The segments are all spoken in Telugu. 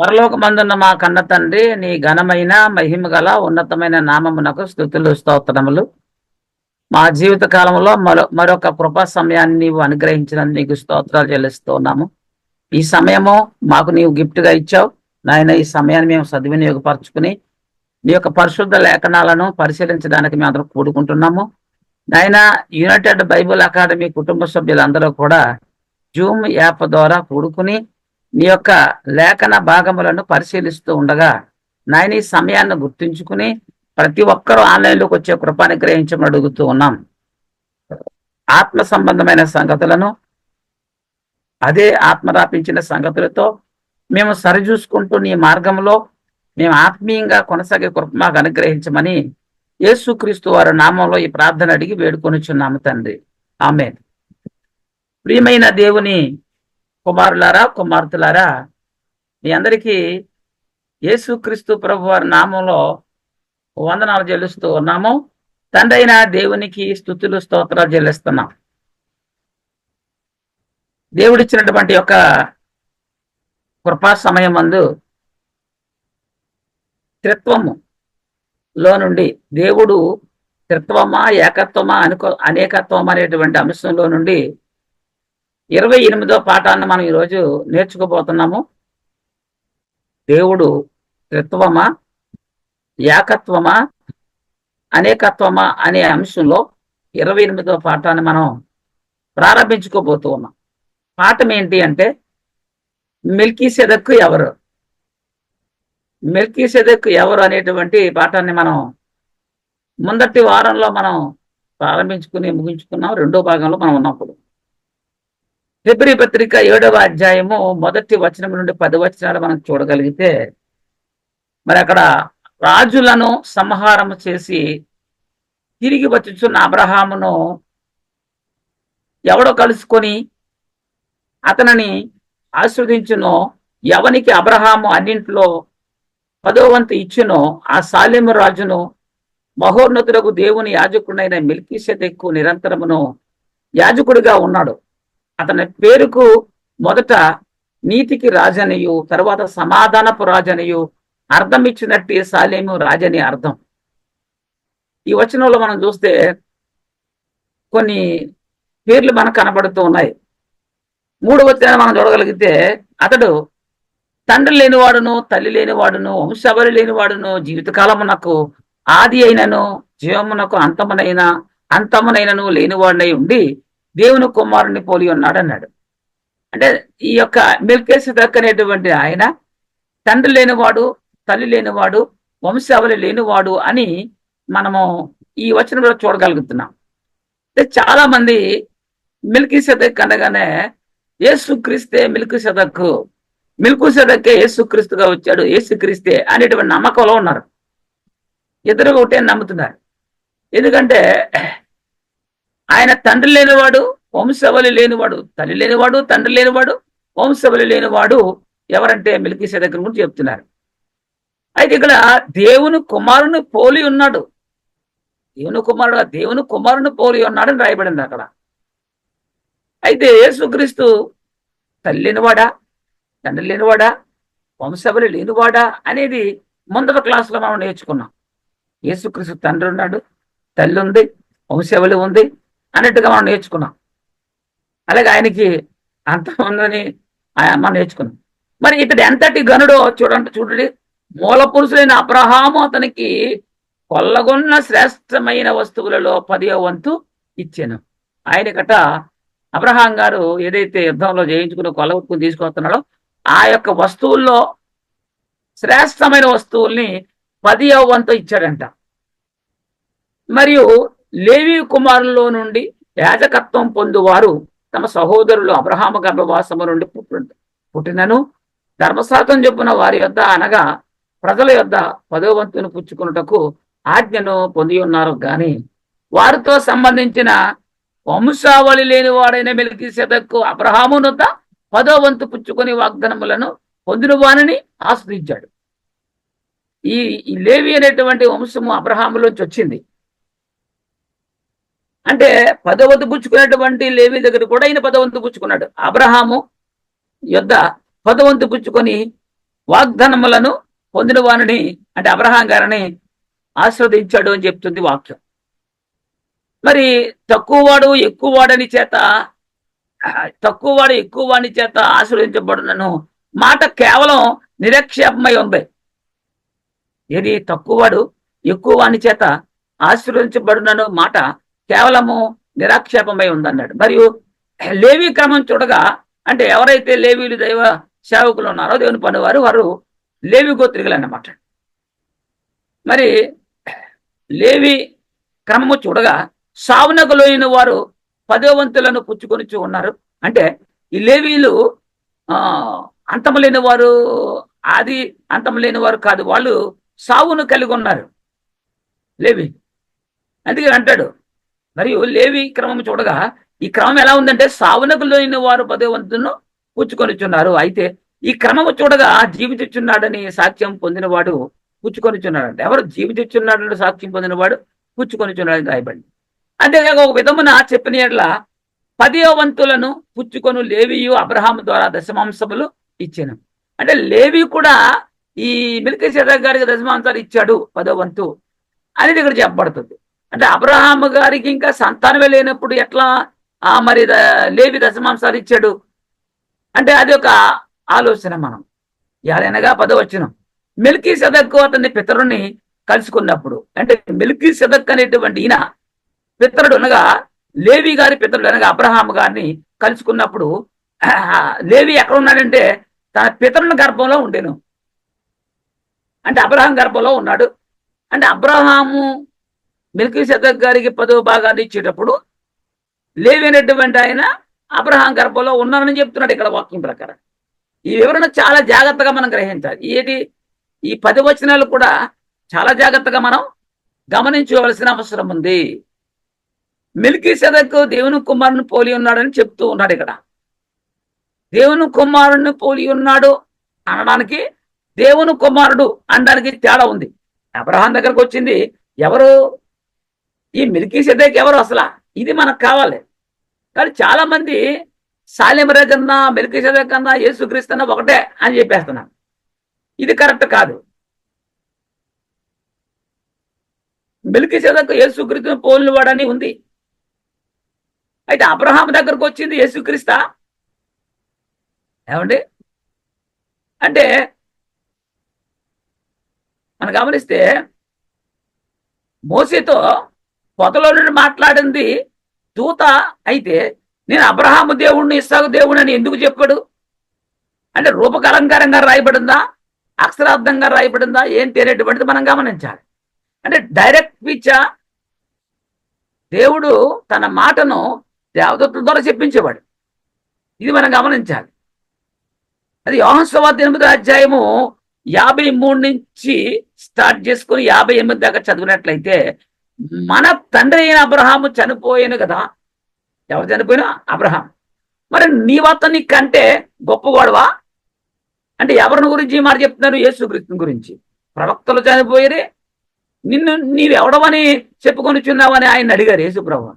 పరలోకమందున్న మా కన్న తండ్రి, నీ ఘనమైన మహిమ గల ఉన్నతమైన నామమునకు స్తుతులు స్తోత్రములు. మా జీవిత కాలంలో మరొక కృపా సమయాన్ని నీవు అనుగ్రహించినందుకు నీకు స్తోత్రాలు చెల్లిస్తూ ఉన్నాము. ఈ సమయము మాకు నీవు గిఫ్ట్ గా ఇచ్చావు నాయన. ఈ సమయాన్ని మేము సద్వినియోగపరచుకుని నీ యొక్క పరిశుద్ధ లేఖనాలను పరిశీలించడానికి మేము అందరం కూడుకుంటున్నాము నాయన. యునైటెడ్ బైబుల్ అకాడమీ కుటుంబ సభ్యులందరూ కూడా జూమ్ యాప్ ద్వారా కూడుకుని నీ యొక్క లేఖన భాగములను పరిశీలిస్తూ ఉండగా నాయన ఈ సమయాన్ని గుర్తుంచుకుని ప్రతి ఒక్కరూ ఆన్లైన్లోకి వచ్చే కృపాన్ని గ్రహించమని అడుగుతూ ఉన్నాం. ఆత్మ సంబంధమైన సంగతులను అదే ఆత్మ రాపించిన సంగతులతో మేము సరిచూసుకుంటూ నీ మార్గంలో మేము ఆత్మీయంగా కొనసాగే కృప మాకు అనుగ్రహించమని యేసుక్రీస్తు వారి నామంలో ఈ ప్రార్థన అడిగి వేడుకొనిచున్నాము తండ్రి, ఆమేన్. ప్రియమైన దేవుని కుమారులారా, కుమార్తెలారా, మీ అందరికీ యేసుక్రీస్తు ప్రభు వారి నామంలో వందనాలు చెల్లిస్తూ ఉన్నాము. తండ్రి అయిన దేవునికి స్తుతులు స్తోత్రాలు చెల్లిస్తున్నాం. దేవుడిచ్చినటువంటి యొక్క కృపా సమయం మందు త్రిత్వములో నుండి దేవుడు త్రిత్వమా ఏకత్వమా అనేకత్వమా అనేటువంటి అంశంలో నుండి 28వ పాఠాన్ని మనం ఈరోజు నేర్చుకోబోతున్నాము. దేవుడు త్రిత్వమా ఏకత్వమా అనేకత్వమా అనే అంశంలో 28వ పాఠాన్ని మనం ప్రారంభించుకోబోతూ ఉన్నాం. పాఠం ఏంటి అంటే మెల్కీసెదెకు ఎవరు, మెల్కీసెదెకు ఎవరు అనేటువంటి పాఠాన్ని మనం ముందటి వారంలో మనం ప్రారంభించుకుని ముగించుకున్నాం. రెండో భాగంలో మనం ఉన్నప్పుడు హెబ్రీ పత్రిక 7వ అధ్యాయము 1వ వచనం నుండి 10 వచనాలు మనం చూడగలిగితే, మరి అక్కడ రాజులను సంహారం చేసి తిరిగి వచ్చుచున్న అబ్రహామును ఎవడో కలుసుకొని అతనిని ఆశీర్వదించునో, ఎవనికి అబ్రహాము అన్నింటిలో 10వ వంతు ఇచ్చునో ఆ సాలెము రాజును మహోన్నతులకు దేవుని యాజకుడైన మెల్కీసెదెకు నిరంతరమును యాజకుడిగా ఉన్నాడు. అతని పేరుకు మొదట నీతికి రాజనియు తర్వాత సమాధానపు రాజనియు అర్థం ఇచ్చినట్టు సాలేము రాజని అర్థం. ఈ వచనంలో మనం చూస్తే కొన్ని పేర్లు మనకు కనబడుతూ ఉన్నాయి. 3వ వచనాన్ని మనం చూడగలిగితే, అతడు తండ్రి లేనివాడును తల్లి లేనివాడును వంశావళి లేనివాడును జీవితకాలమునకు ఆది అయినను జీవమునకు అంతమునైనను లేనివాడినై ఉండి దేవుని కుమారుని పోలి ఉన్నాడు అన్నాడు. అంటే ఈ యొక్క మెల్కీసెదెకు అనేటువంటి ఆయన తండ్రి లేనివాడు, తల్లి లేనివాడు, వంశావళి లేనివాడు అని మనము ఈ వచనంలో చూడగలుగుతున్నాం. అంటే చాలా మంది మెల్కీసెదెకు అనగానే యేసుక్రీస్తే మెల్కీసెదెకు, మెల్కీసెదెకే యేసుక్రీస్తుగా వచ్చాడు, యేసుక్రీస్తే అనేటువంటి నమ్మకంలో ఉన్నారు. ఇద్దరు ఒకటే నమ్ముతున్నారు. ఎందుకంటే ఆయన తండ్రి లేనివాడు, వంశావళి లేనివాడు, తల్లి లేనివాడు, తండ్రి లేనివాడు, వంశావళి లేనివాడు ఎవరంటే మెల్కీసెదెకు గురించి చెప్తున్నారు. అయితే ఇక్కడ దేవుని కుమారుని పోలి ఉన్నాడు, దేవుని కుమారుని పోలి ఉన్నాడని రాయబడింది అక్కడ. అయితే యేసుక్రీస్తు తల్లి లేనివాడా, తండ్రి లేనివాడా, వంశావళి లేనివాడా అనేది ముందర క్లాసులో మనం నేర్చుకున్నాం. యేసుక్రీస్తు తండ్రి ఉన్నాడు, తల్లి ఉంది, వంశావళి ఉంది అన్నట్టుగా మనం నేర్చుకున్నాం. అలాగే ఆయనకి అంతం ఉందని మనం నేర్చుకున్నాం. మరి ఇతడు ఎంతటి గనుడో చూడండి. మూల పురుషులైన అబ్రహాము అతనికి కొల్లగొన్న శ్రేష్టమైన వస్తువులలో 10వ వంతు ఇచ్చాను. ఆయనకట అబ్రహాం గారు ఏదైతే యుద్ధంలో జయించుకుని కొల్లగొట్టుకుని తీసుకొస్తున్నాడో ఆ యొక్క వస్తువుల్లో శ్రేష్టమైన వస్తువుల్ని 10వ వంతు ఇచ్చాడంట. మరియు లేవి కుమారుల్లో నుండి యాజకత్వం పొందువారు తమ సహోదరులు అబ్రహాము గర్భవాసము నుండి పుట్టినను ధర్మశాస్త్రం చొప్పున వారి యొద్ద అనగా ప్రజల యొద్ద 10వ వంతును పుచ్చుకున్నటకు ఆజ్ఞను పొంది ఉన్నారు గాని వారితో సంబంధించిన వంశావళి లేని వాడైన మెల్కీసెదెకు అబ్రహాము వద్ద 10వ వంతు పుచ్చుకొని వాగ్దానములను పొందిన వానిని ఆశ్రయించాడు. ఈ లేవి అనేటువంటి వంశము అబ్రహాములోంచి వచ్చింది. అంటే 10వ వంతు పుచ్చుకునేటువంటి లేవి దగ్గర కూడా ఈయన 10వ వంతు పుచ్చుకున్నాడు. అబ్రహాము యొద్ద 10వ వంతు పుచ్చుకొని వాగ్దానములను పొందిన వారిని అంటే అబ్రహాం గారిని ఆస్వాదించాడు అని చెప్తుంది వాక్యం. మరి తక్కువవాడు ఎక్కువ వాడని చేత తక్కువవాడు ఎక్కువ వాడిని చేత ఆశీర్వదించబడునను మాట కేవలం నిరక్షేపమై ఉంది. ఏది తక్కువవాడు ఎక్కువ వాని చేత ఆశీర్వదించబడునను మాట కేవలము నిరాక్షేపమై ఉందన్నాడు. మరియు లేవి క్రమం చూడగా అంటే ఎవరైతే లేవీలు దైవ సేవకులు ఉన్నారో దేవుని పనివారు వారు లేవి గోత్రికులు అన్నమాట. మరి లేవి క్రమము చూడగా సావునకు లోని వారు 10వ వంతులను పుచ్చుకొని ఉన్నారు. అంటే ఈ లేవీలు అంతము లేని వారు, ఆది అంతం లేని వారు కాదు, వాళ్ళు సావును కలిగి ఉన్నారు లేవి. అందుకే అంటాడు. మరియు లేవి క్రమం చూడగా ఈ క్రమం ఎలా ఉందంటే సావునకు లోని వారు 10వ వంతును పుచ్చుకొనిచున్నారు. అయితే ఈ క్రమము చూడగా జీవించుచున్నాడని సాక్ష్యం పొందినవాడు పుచ్చుకొనిచున్నాడంటే ఎవరు జీవించుచున్నాడని సాక్ష్యం పొందినవాడు పుచ్చుకొనిచున్నాడని రాయబడింది. అంటే ఒక విధమున చెప్పిన ఎట్లా 10వ వంతులను పుచ్చుకొని లేవియు అబ్రహాము ద్వారా దశమాంసములు ఇచ్చాను. అంటే లేవి కూడా ఈ మెల్కీసెదెకు గారికి దశమాంసాలు ఇచ్చాడు 10వ వంతు అనేది ఇక్కడ చెప్పబడుతుంది. అంటే అబ్రహాము గారికి ఇంకా సంతానమే లేనప్పుడు ఎట్లా మరి లేవి దశమాంసాలు ఇచ్చాడు అంటే అది ఒక ఆలోచన. మనం ఎవరైనాగా 10వ వచనం మెల్కీసెదెకు అతని పితరుని కలుసుకున్నప్పుడు అంటే మెల్కీసెదెకు అనేటువంటి ఈయన పితరుడు అనగా లేవి గారి పితరుడు అనగా అబ్రహాము గారిని కలుసుకున్నప్పుడు లేవి ఎక్కడ ఉన్నాడంటే తన పితరుని గర్భంలో ఉండేను. అంటే అబ్రహాం గర్భంలో ఉన్నాడు. అంటే అబ్రహాము మెల్కీసెదెకు గారికి 10వ భాగాన్ని ఇచ్చేటప్పుడు లేవి అనేటువంటి ఆయన అబ్రహాం గర్భంలో ఉన్నానని చెప్తున్నాడు ఇక్కడ వాక్యం ప్రకారం. ఈ వివరణ చాలా జాగ్రత్తగా మనం గ్రహించాలి. ఈ 10 వచనాలు కూడా చాలా జాగ్రత్తగా మనం గమనించవలసిన అవసరం ఉంది. మెల్కీసెదెకు దేవుని కుమారుని పోలి ఉన్నాడని చెప్తూ ఉన్నాడు ఇక్కడ. దేవుని కుమారుని పోలి ఉన్నాడు అనడానికి దేవుని కుమారుడు అనడానికి తేడా ఉంది. అబ్రహాం దగ్గరకు వచ్చింది ఎవరు? ఈ మెల్కీసెదెకు ఎవరు అసలు? ఇది మనకు కావాలి. కానీ చాలా మంది సాలెం రాజన్నా మెల్కీసెదెకు అన్నా యేసుక్రీస్తు అన్నా ఒకటే అని చెప్పేస్తున్నాను. ఇది కరెక్ట్ కాదు. మెల్కీసెదెకు యేసుక్రీస్తుని పోలిన వాడని ఉంది. అయితే అబ్రహాం దగ్గరకు వచ్చింది యేసుక్రీస్తా ఏమండి? అంటే మనం గమనిస్తే మోసేతో పొదలో నుండి మాట్లాడింది దూత అయితే నేను అబ్రహాము దేవుణ్ణి ఇస్సాకు దేవుణ్ణి అని ఎందుకు చెప్పాడు? అంటే రూపకలంకారంగా రాయబడిందా, అక్షరార్థంగా రాయబడిందా ఏంటి అనేటువంటిది మనం గమనించాలి. అంటే డైరెక్ట్ పిచ్చా దేవుడు తన మాటను దేవదూతల ద్వారా చెప్పించేవాడు. ఇది మనం గమనించాలి. అది యోహాను సువార్త 8వ అధ్యాయము 53 నుంచి స్టార్ట్ చేసుకుని 58 దాకా చదివినట్లయితే మన తండ్రి అయిన అబ్రహాము చనిపోయాను కదా. ఎవరు చనిపోయినా? అబ్రహాం. మరి నీవతని కంటే గొప్పవాడువా అంటే ఎవరిని గురించి మాట చెప్తున్నారు? యేసుక్రీస్తుని గురించి. ప్రవక్తలు చనిపోయేరే, నీవెవడవని చెప్పుకొనిచున్నావని ఆయన అడిగారు యేసుప్రభు.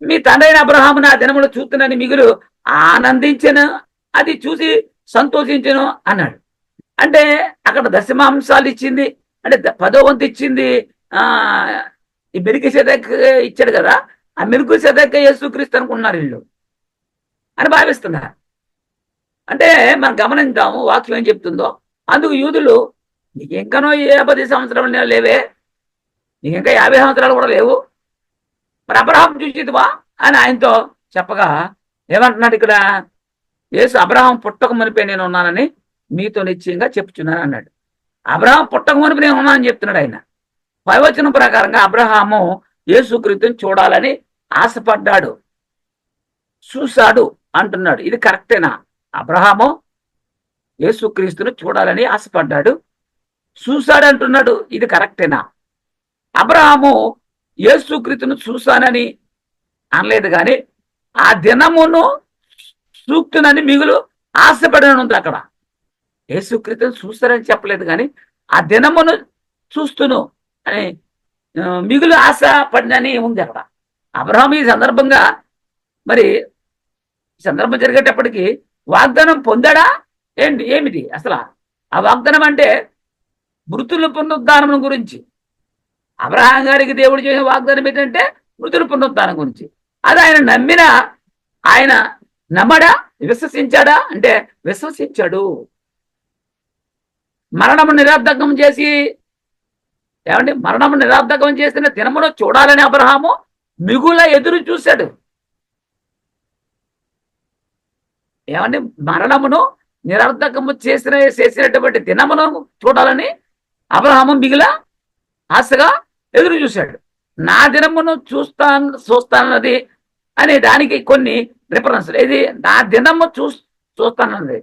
మీ తండ్రి అయిన అబ్రహాము నా దినములు చూస్తున్నాను మిగులు ఆనందించను, అది చూసి సంతోషించను అన్నాడు. అంటే అక్కడ దశమాంశాలు ఇచ్చింది అంటే 10వ వంతు ఇచ్చింది ఈ మెల్కీసెదెకు ఇచ్చాడు కదా. ఆ మెల్కీసెదెకు యేసుక్రీస్తు అనుకున్నారు వీళ్ళు అని భావిస్తున్నారు. అంటే మనం గమనిద్దాము వాక్యం ఏం చెప్తుందో. అందుకు యూదులు నీకు ఇంకనో 50 సంవత్సరాలు లేవే, నీకు ఇంకా 50 సంవత్సరాలు కూడా లేవు, మరి అబ్రహాం చూసిదివా అని ఆయనతో చెప్పగా ఏమంటున్నాడు ఇక్కడ? యేసు అబ్రహాం పుట్టక మునిపే నేను ఉన్నానని మీతో నిశ్చయంగా చెప్తున్నాను అన్నాడు. అబ్రహాం పుట్టక మునిపి నేను ఉన్నానని చెప్తున్నాడు ఆయన. 5వ వచనం ప్రకారంగా అబ్రహాము యేసుక్రీస్తుని చూడాలని ఆశపడ్డాడు, చూశాడు అంటున్నాడు. ఇది కరెక్టేనా? అబ్రహాము యేసుక్రీస్తుని చూడాలని ఆశపడ్డాడు, చూశాడు అంటున్నాడు. ఇది కరెక్టేనా? అబ్రహాము యేసుక్రీస్తును చూశానని అనలేదు కానీ ఆ దినమును చూస్తునని మిగులు ఆశపడనుంది. అక్కడ యేసుక్రీస్తుని చూస్తారని చెప్పలేదు కానీ ఆ దినమును చూస్తును అని మిగులు ఆశ పడినని ఉంది అక్కడ. అబ్రహాం ఈ సందర్భంగా మరి ఈ సందర్భం జరిగేటప్పటికి వాగ్దానం పొందాడా ఏమిటి అసలు? ఆ వాగ్దానం అంటే మృతుల పునరుద్ధానం గురించి. అబ్రహాం గారికి దేవుడు చేసిన వాగ్దానం ఏంటంటే మృతుల పునరుద్ధానం గురించి. అది ఆయన నమ్మడా, విశ్వసించాడా అంటే విశ్వసించాడు. మరణము నిరర్ధకం చేసి మరణము నిరర్ధకం చేసిన దినమును చూడాలని అబ్రహాము మిగుల ఎదురు చూశాడు. మరణమును నిరర్ధకము చేసినటువంటి దినమును చూడాలని అబ్రహాము మిగుల ఆశగా ఎదురు చూశాడు. నా దినమును చూస్తానన్నది అనే దానికి కొన్ని రిఫరెన్స్. ఇది నా దినము చూస్తానన్నది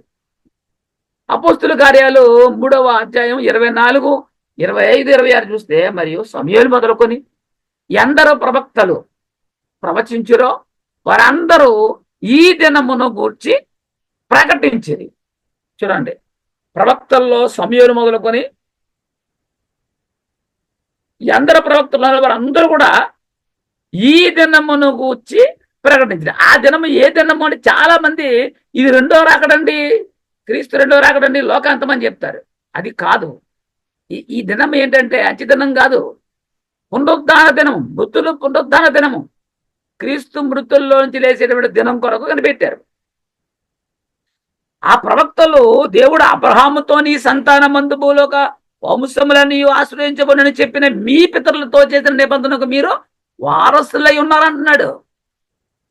అపోస్తుల కార్యాలు 3వ అధ్యాయం 24, 25, 26 చూస్తే, మరియు సమూయేలు మొదలుకొని ఎందరో ప్రవక్తలు ప్రవచించురో వారందరూ ఈ దినమును గూర్చి ప్రకటించేది. చూడండి, ప్రవక్తల్లో సమూయేలు మొదలుకొని ఎందరో ప్రవక్తలు వారందరూ కూడా ఈ దినమును గూర్చి ప్రకటించారు. ఆ దినము ఏ దినము అంటే చాలా మంది ఇది రెండో రాకడండి, క్రీస్తు రెండో రాకడండి, లోకాంతమని చెప్తారు. అది కాదు. ఈ దినం ఏంటంటే అంత్యదినం కాదు, పునరుద్ధాన దినము, మృతులు పునరుద్ధాన దినము. క్రీస్తు మృతుల్లో నుంచి లేచేటువంటి దినం కొరకు కనిపెట్టారు. ఆ ప్రవక్తలు దేవుడు అబ్రహాముతో నీ సంతానమందు భూలోక వంశములని ఆశ్రయించబడినని చెప్పిన మీ పితరులతో చేసిన నిబంధనకు మీరు వారసులై ఉన్నారంటున్నాడు.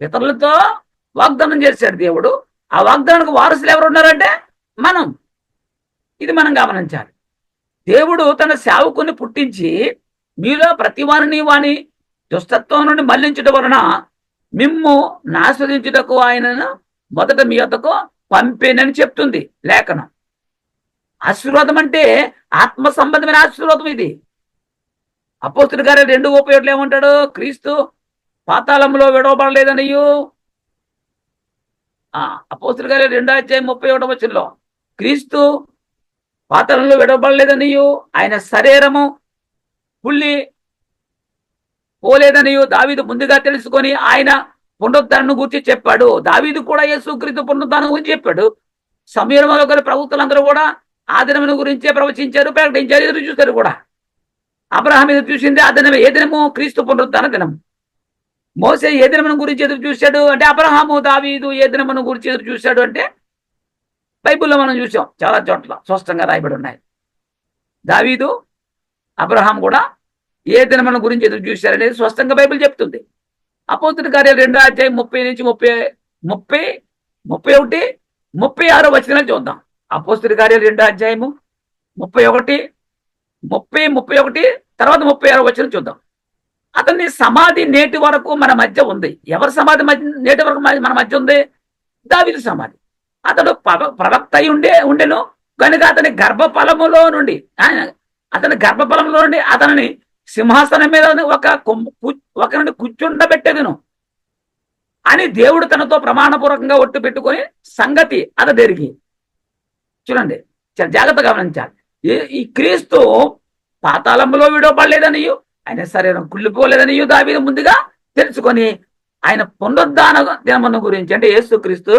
పితరులతో వాగ్దానం చేశాడు దేవుడు. ఆ వాగ్దానానికి వారసులు ఎవరు ఉన్నారంటే మనం. ఇది మనం గమనించాలి. దేవుడు తన సేవకుని పుట్టించి మీలో ప్రతి వాని దుష్టత్వం నుండి మళ్లించుట వలన మిమ్ము నాస్వాదించుటకు ఆయనను మొదట మీ వద్దకు పంపేనని చెప్తుంది లేఖనం. ఆశీర్వాదం అంటే ఆత్మ సంబంధమైన ఆశీర్వాదం ఇది. అపోస్తుల కార్యాలు 2:37 ఏమంటాడు? క్రీస్తు పాతాళంలో విడవబడలేదనియు. అపోస్తుల కార్యాలు 2:31 క్రీస్తు పాతాళంలో విడవబడలేదనియు, ఆయన శరీరము పుల్లి పోలేదనియు దావీదు ముందుగా తెలుసుకొని ఆయన పునరుద్ధానం గురించి చెప్పాడు. దావీదు కూడా యేసుక్రీస్తు పునరుద్ధానం గురించి చెప్పాడు. సమూయేలు గారి ప్రవక్తలందరూ కూడా ఆ దినమును గురించే ప్రవచించారు, ప్రకటించారు, ఎదురు చూశారు కూడా. అబ్రహాం ఎదురు చూసింది ఆ దినం. ఏ దినము? క్రీస్తు పునరుద్ధాన దినం. మోసే ఏ దినమును గురించి ఎదురు చూశాడు అంటే అబ్రహాము, దావీదు ఏ దినమును గురించి ఎదురు చూశాడు అంటే బైబిల్లో మనం చూసాం, చాలా చోట్ల స్పష్టంగా రాయబడి ఉన్నాయి. దావీదు, అబ్రహాం కూడా ఏ దినమును గురించి ఎదురు చూశారనేది స్పష్టంగా బైబిల్ చెప్తుంది. అపోస్తుల కార్యాలు 2వ అధ్యాయం 30 నుంచి 31, 36 చూద్దాం. అపోస్తుల కార్యాలు 2వ అధ్యాయము 31 తర్వాత 36 చూద్దాం. అతని సమాధి నేటి వరకు మన మధ్య ఉంది. ఎవరి సమాధి నేటి వరకు మన మధ్య ఉంది? దావీదు సమాధి. అతడు ప్రవక్త అయి ఉండెను కనుక అతని గర్భఫలములో నుండి అతనిని సింహాసనం మీద ఒకరిని కూర్చుండబెట్టెదను అని దేవుడు తనతో ప్రమాణపూర్వకంగా ఒట్టు పెట్టుకొని సంగతి అతడికి. చూడండి, చాలా జాగ్రత్తగా గమనించాలి. ఈ క్రీస్తు పాతాళంలో విడవబడలేదనియు, ఆయన శరీరం కుళ్ళిపోలేదనియు దావీదు ముందుగా తెలుసుకొని ఆయన పునరుద్ధాన దినమును గురించి అంటే యేసుక్రీస్తు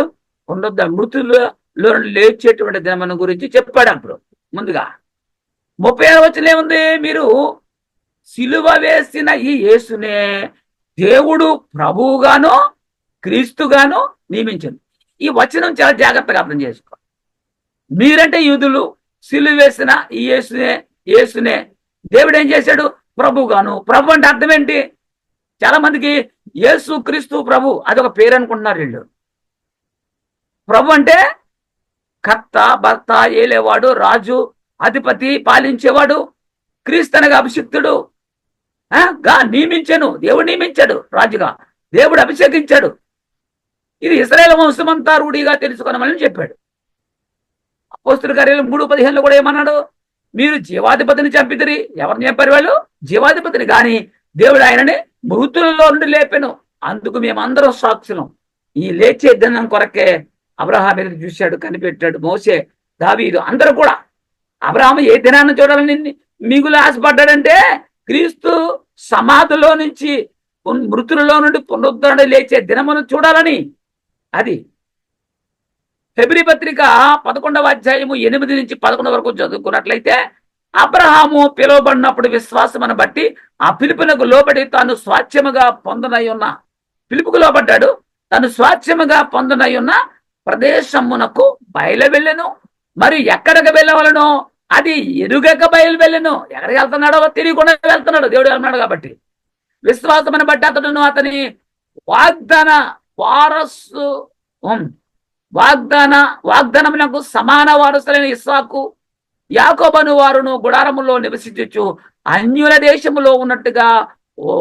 పునరుద్ధాన మృతుల్లో లేచేటువంటి దినమును గురించి చెప్పాడు. అప్పుడు ముందుగా 36 ఏముంది? మీరు సిలువ వేసిన ఈ యేసునే దేవుడు ప్రభువుగాను క్రీస్తుగాను నియమించింది. ఈ వచనం చాలా జాగ్రత్తగా అర్థం చేసుకో. మీరంటే యూదులు, సిలువ వేసిన ఈ యేసునే దేవుడు ఏం చేశాడు? ప్రభుగాను. ప్రభు అంటే అర్థం ఏంటి? చాలా మందికి యేసు క్రీస్తు ప్రభు అదొక పేరు అనుకుంటున్నారు వీళ్ళు. ప్రభు అంటే కర్త, భర్త, ఏలేవాడు, రాజు, అధిపతి, పాలించేవాడు. క్రీస్తు అనగా అభిషిక్తుడు, నియమించాను. దేవుడు నియమించాడు రాజుగా, దేవుడు అభిషేకించాడు. ఇది ఇశ్రాయేలు వంశమంతా రూఢిగా తెలుసుకొనమని చెప్పాడు. అపోస్తుల కార్యాలు 3:15 కూడా ఏమన్నాడు? మీరు జీవాధిపతిని చంపితిరి. ఎవరిని చంపారు వాళ్ళు? జీవాధిపతిని. కానీ దేవుడు ఆయనని మృతులలో నుండి లేపెను. అందుకు మేమందరం సాక్షులం. ఈ లేచే దినం కొరకే అబ్రహాం ఎదురు చూశాడు, కనిపెట్టాడు. మోసే, దావీదు అందరూ కూడా. అబ్రహాము ఏ దినాన్ని చూడాలని మిగులు ఆశపడ్డాడంటే క్రీస్తు సమాధిలో నుంచి మృతులలో నుండి పునరుద్ధరణ లేచే దినమును చూడాలని. అది హెబ్రీ పత్రిక 11వ అధ్యాయము 8 నుంచి 11 వరకు చదువుకున్నట్లయితే, అబ్రహాము పిలువబడినప్పుడు విశ్వాసమును బట్టి ఆ పిలుపునకు లోబడి తాను స్వాస్థ్యముగా పొందనై ఉన్న, పిలుపుకు లోబడ్డాడు, తాను స్వాస్థ్యముగా పొందనై ఉన్న ప్రదేశమునకు బయలు వెళ్ళెను. మరియు ఎక్కడికి వెళ్ళవలను అది ఎరుగక బయలు వెళ్ళెను. ఎక్కడికి వెళ్తున్నాడో తెలియకుండా వెళ్తున్నాడు, దేవుడు వెళ్తున్నాడు కాబట్టి. విశ్వాసమును బట్టి అతడును అతని వాగ్దాన వారసు వాగ్దానమునకు సమాన వారసులైన ఇస్సాకు, యాకోబను వారును గుడారములో నివసించు అన్యుల దేశములో ఉన్నట్టుగా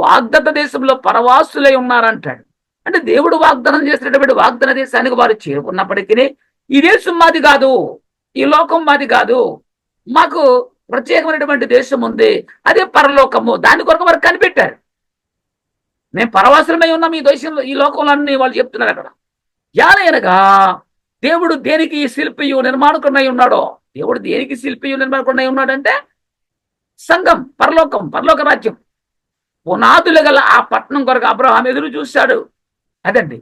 వాగ్దత్త దేశంలో పరవాసులై ఉన్నారంటాడు. అంటే దేవుడు వాగ్దానం చేసినటువంటి వాగ్దాన దేశానికి వారు చేరుకున్నప్పటికీ, ఈ దేశం మాది కాదు, ఈ లోకం మాది కాదు, మాకు ప్రత్యేకమైనటువంటి దేశం ఉంది, అదే పరలోకము. దాని కొరకు వారు కనిపెట్టారు. మేము పరవాసులమై ఉన్నాం ఈ దేశంలో, ఈ లోకంలో అన్ని వాళ్ళు చెప్తున్నారు అక్కడ. యానగా దేవుడు దేనికి శిల్పియు నిర్మాణకుడై ఉన్నాడో, దేవుడు దేనికి శిల్పియు నిర్మాణకుడై ఉన్నాడంటే సంఘం, పరలోక రాజ్యం. పునాదులు గల ఆ పట్టణం కొరకు అబ్రహాం ఎదురు చూశాడు. అదండి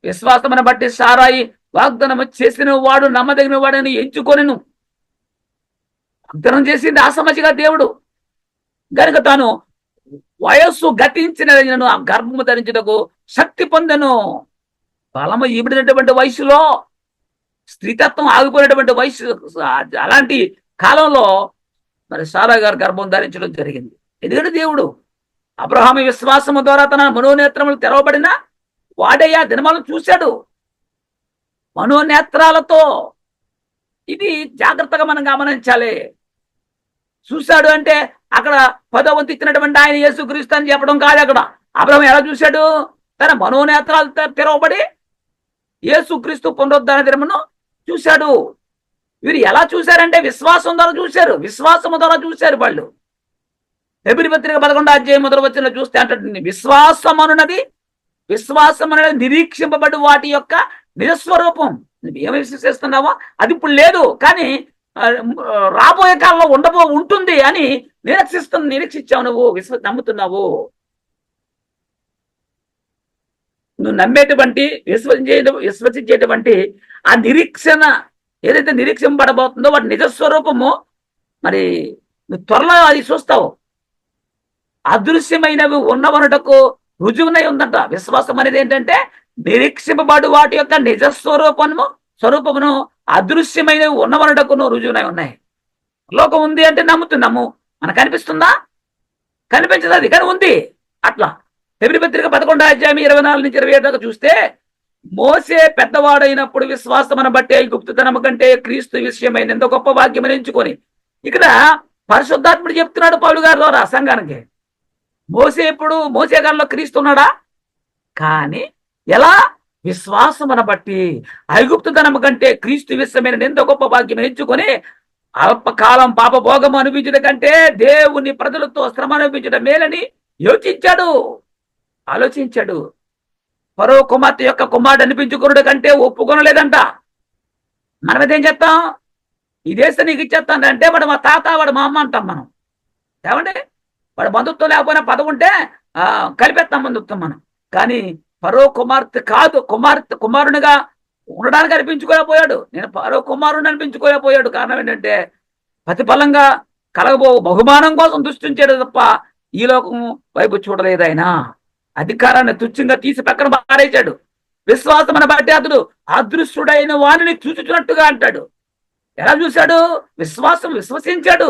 విశ్వాసమును బట్టి సారాయి వాగ్దానం చేసిన వాడు నమ్మదగిన వాడని ఎంచుకొనెను. వాగ్దానం చేసింది ఆసమచిగా దేవుడు గనుక తాను వయస్సు గతించిన ఆ గర్భము ధరించుటకు శక్తి పొందెను. బలము ఈబడినటువంటి వయసులో, స్త్రీతత్వం ఆగిపోయినటువంటి వయసు, అలాంటి కాలంలో మరి సారా గారు గర్భం ధరించడం జరిగింది. ఎందుకంటే దేవుడు అబ్రహాము విశ్వాసము ద్వారా తన మనోనేత్రములు తెరవబడిన వాడయ్యా దినమాలను చూశాడు మనోనేత్రాలతో. ఇది జాగ్రత్తగా మనం గమనించాలి. చూశాడు అంటే అక్కడ 10వ వంతు ఇచ్చినటువంటి ఆయన యేసుక్రీస్తు అని చెప్పడం కాదు. అక్కడ అబ్రహాము ఎలా చూశాడు? తన మనోనేత్రాలు తెరవబడి యేసుక్రీస్తు పునరుద్ధరణ దినమును చూశాడు. వీరు ఎలా చూశారంటే విశ్వాసం ద్వారా చూశారు, విశ్వాసము ద్వారా చూశారు వాళ్ళు. హెబ్రీ పత్రిక 11వ అధ్యాయం 1వ వచనంలో చూస్తే అంటాడు, విశ్వాసం అనేది నిరీక్షింపబడి వాటి యొక్క నిజస్వరూపం. ఏమి విశ్వసిస్తున్నావో అది ఇప్పుడు లేదు, కానీ రాబోయే కాలంలో ఉంటుంది అని నిరీక్షించావు, నువ్వు నమ్ముతున్నావు. నువ్వు నమ్మేటువంటి విశ్వసించేటువంటి ఆ నిరీక్షణ ఏదైతే నిరీక్షింపబడబోతుందో వాటి నిజస్వరూపము మరి నువ్వు త్వరలో అది చూస్తావు. అదృశ్యమైనవి ఉన్నవనుటకు రుజువునై ఉందంట. విశ్వాసం అనేది ఏంటంటే నిరీక్షింపబడు వాటి యొక్క స్వరూపమును అదృశ్యమైనవి ఉన్నవనుటకు రుజువునై ఉన్నాయి. లోకం ఉంది అంటే నమ్ముతున్నాము. మనకు కనిపిస్తుందా? కనిపించదు, అది కానీ ఉంది. అట్లా హెబ్రీ పత్రిక 11వ అధ్యాయం 24 నుంచి 27 దాకా చూస్తే, మోసే పెద్దవాడైనప్పుడు విశ్వాసమును బట్టి ఐగుప్తుతనము కంటే క్రీస్తు విషయమైన ఎంత గొప్ప భాగ్యం ఎంచుకొని, ఇక్కడ పరిశుద్ధాత్ముడు చెప్తున్నాడు పౌలు గారి ద్వారా సంఘానికి. మోసే కాలంలో క్రీస్తు ఉన్నాడా? కానీ ఎలా? విశ్వాసమును బట్టి ఐగుప్తుతనము కంటే క్రీస్తు విషయమైన ఎంత గొప్ప భాగ్యం ఎంచుకొని అల్పకాలం పాప భోగం అనిపించడం కంటే దేవుని ప్రజలతో శ్రమ అనిపించడం మేలని ఆలోచించాడు. ఫరో కుమార్తె యొక్క కుమారుడు అనిపించుకున్నాడు కంటే ఒప్పుకొనలేదంట. మనమేం చెప్తాం? ఈ దేశం నీకు ఇచ్చేస్తానంటే వాడు మా తాత, వాడు మా అమ్మ అంటాం మనం. ఏమంటే వాడు బంధుత్వం లేకపోయినా పదవి ఉంటే కలిపేస్తాం బంధుత్వం మనం. కానీ ఫరో కుమార్తె కాదు, కుమారునిగా ఉండడానికి అనిపించుకోలేకపోయాడు. నేను ఫరో కుమారుని అనిపించుకోలేకపోయాడు. కారణం ఏంటంటే ప్రతిఫలంగా కలగబో బహుమానం కోసం దృష్టించాడు తప్ప ఈ లోకం వైపు చూడలేదు. ఆయన అధికారాన్ని తుచ్చంగా తీసి పక్కన పారేశాడు. విశ్వాసమును బట్టి అతడు అదృశ్యుడైన వారిని చూచుచున్నట్టుగా అంటాడు. ఎలా చూశాడు? విశ్వసించాడు.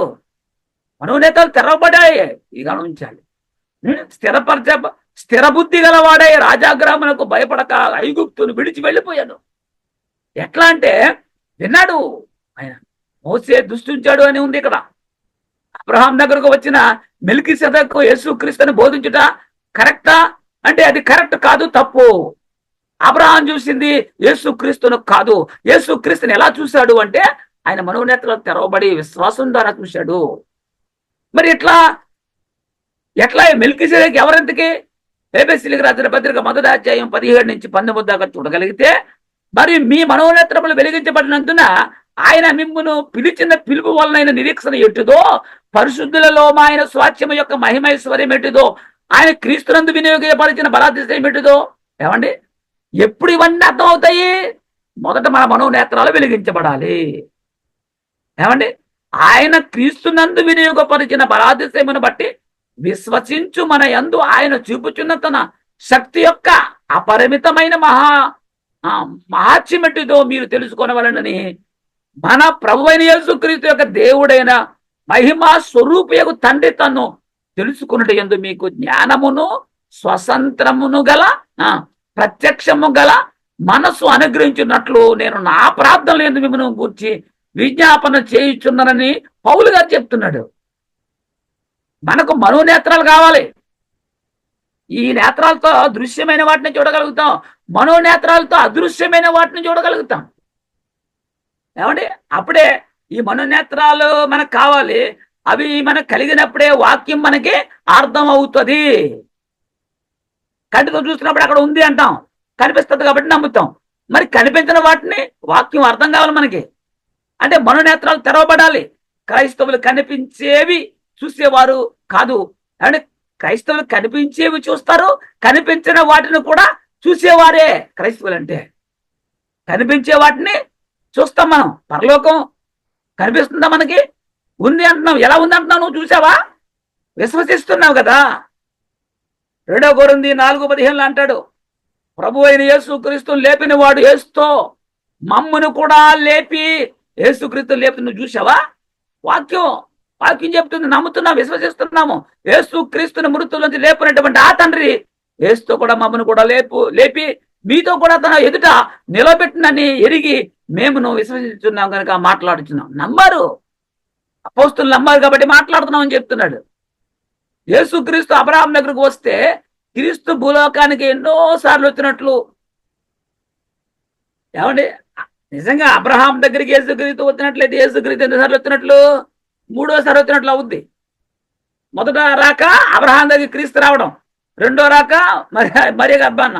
మనోనేతలు తెరవబడాయి. ఇది గమనించాలి. స్థిర బుద్ధి గలవాడే రాజాగ్రాములకు భయపడక ఐగుప్తును విడిచి వెళ్ళిపోయాడు. ఎట్లా అంటే విన్నాడు. ఆయన మోసే దృష్టించాడు అని ఉంది ఇక్కడ. అబ్రహాం దగ్గరకు వచ్చిన మెల్కీసెదెకు యేసుక్రీస్తుని బోధించుట కరెక్టా అంటే అది కరెక్ట్ కాదు, తప్పు. అబ్రహాం చూసింది యేసుక్రీస్తును కాదు. యేసుక్రీస్తుని ఎలా చూశాడు అంటే ఆయన మనోనేత్రాలు తెరవబడి విశ్వాసం ద్వారా చూశాడు. మరి ఎట్లా మెల్కీసెదెకు ఎవరెంతకి? ఎఫెసీయులకు రాసిన పత్రిక 1వ అధ్యాయం 17 నుంచి 19 దాకా చూడగలిగితే, మరి మీ మనోనేత్రములు వెలిగించబడినందున ఆయన మిమ్మును పిలిచిన పిలుపు వలన నిరీక్షణ ఎట్టుదో, పరిశుద్ధులలో ఆయన స్వాస్థ్యము యొక్క మహిమైశ్వర్యం ఎట్టుదో, ఆయన క్రీస్తునందు వినియోగపరిచిన బలాతిశయం ఎట్టుదో. ఏమండి, ఎప్పుడు ఇవన్నీ అర్థమవుతాయి? మొదట మన మనోనేత్రాలు వెలిగించబడాలి. ఏమండి? ఆయన క్రీస్తునందు వినియోగపరిచిన బలాతిశయమును బట్టి విశ్వసించు మన యందు ఆయన చూపుచున్న తన శక్తి యొక్క అపరిమితమైన మహాత్మ్యటితో మీరు తెలుసుకొనవలనని మన ప్రభువైన యేసుక్రీస్తు యొక్క దేవుడైన మహిమా స్వరూపయకు తండ్రి తను తెలుసుకున్నట్టు యందు మీకు జ్ఞానమును స్వతంత్రమును గల ప్రత్యక్షము గల మనస్సు అనుగ్రహించినట్లు నేను నా ప్రార్థనలు ఎందుకు మిమ్మల్ని గురించి విజ్ఞాపన చేయుచున్నానని పౌలు గారు చెప్తున్నాడు. మనకు మనోనేత్రాలు కావాలి. ఈ నేత్రాలతో దృశ్యమైన వాటిని చూడగలుగుతాం, మనోనేత్రాలతో అదృశ్యమైన వాటిని చూడగలుగుతాం. ఏమండి? అప్పుడే ఈ మనోనేత్రాలు మనకు కావాలి. అవి మనకు కలిగినప్పుడే వాక్యం మనకి అర్థం అవుతుంది. కంటితో చూసినప్పుడు అక్కడ ఉంది అంటాం, కనిపిస్తుంది కాబట్టి నమ్ముతాం. మరి కనిపించిన వాటిని వాక్యం అర్థం కావాలి మనకి. అంటే మనోనేత్రాలు తెరవబడాలి. క్రైస్తవులు కనిపించేవి చూసేవారు కాదు. అంటే క్రైస్తవులు కనిపించేవి చూస్తారు, కనిపించిన వాటిని కూడా చూసేవారే క్రైస్తవులు. అంటే కనిపించే వాటిని చూస్తాం మనం. పరలోకం కనిపిస్తుందా మనకి? ఉంది అంటున్నావు. ఎలా ఉంది అంటున్నావు? నువ్వు చూసావా? విశ్వసిస్తున్నావు కదా. 2 కొరింథీ 4:15 అంటాడు, ప్రభు అయిన యేసుక్రీస్తును లేపిన వాడు యేసుతో మమ్మును కూడా లేపి, యేసుక్రీస్తు లేపి నువ్వు చూసావా? వాక్యం చెప్తుంది, నమ్ముతున్నాం, విశ్వసిస్తున్నాము. యేసుక్రీస్తుని మృతుల నుంచి లేపినటువంటి ఆ తండ్రి యేసుతో కూడా మమ్మను కూడా లేపి మీతో కూడా తన ఎదుట నిలబెట్టినని ఎరిగి మేము విశ్వసిస్తున్నాం కనుక మాట్లాడుతున్నాం. నమ్మారు, అపోస్తులు నమ్మారు కాబట్టి మాట్లాడుతున్నాం అని చెప్తున్నాడు. యేసుక్రీస్తు అబ్రహాం దగ్గరకు వస్తే క్రీస్తు భూలోకానికి ఎన్నో సార్లు వచ్చినట్లు, ఏమండి? నిజంగా అబ్రహాం దగ్గరికి యేసుక్రీస్తు వచ్చినట్లయితే యేసుక్రీస్తు ఎన్నిసార్లు వచ్చినట్లు? 3వసారి వచ్చినట్లు అవుద్ది. మొదట రాక అబ్రహాం దగ్గర క్రీస్తు రావడం, రెండో రాక మరి గర్భాన్న,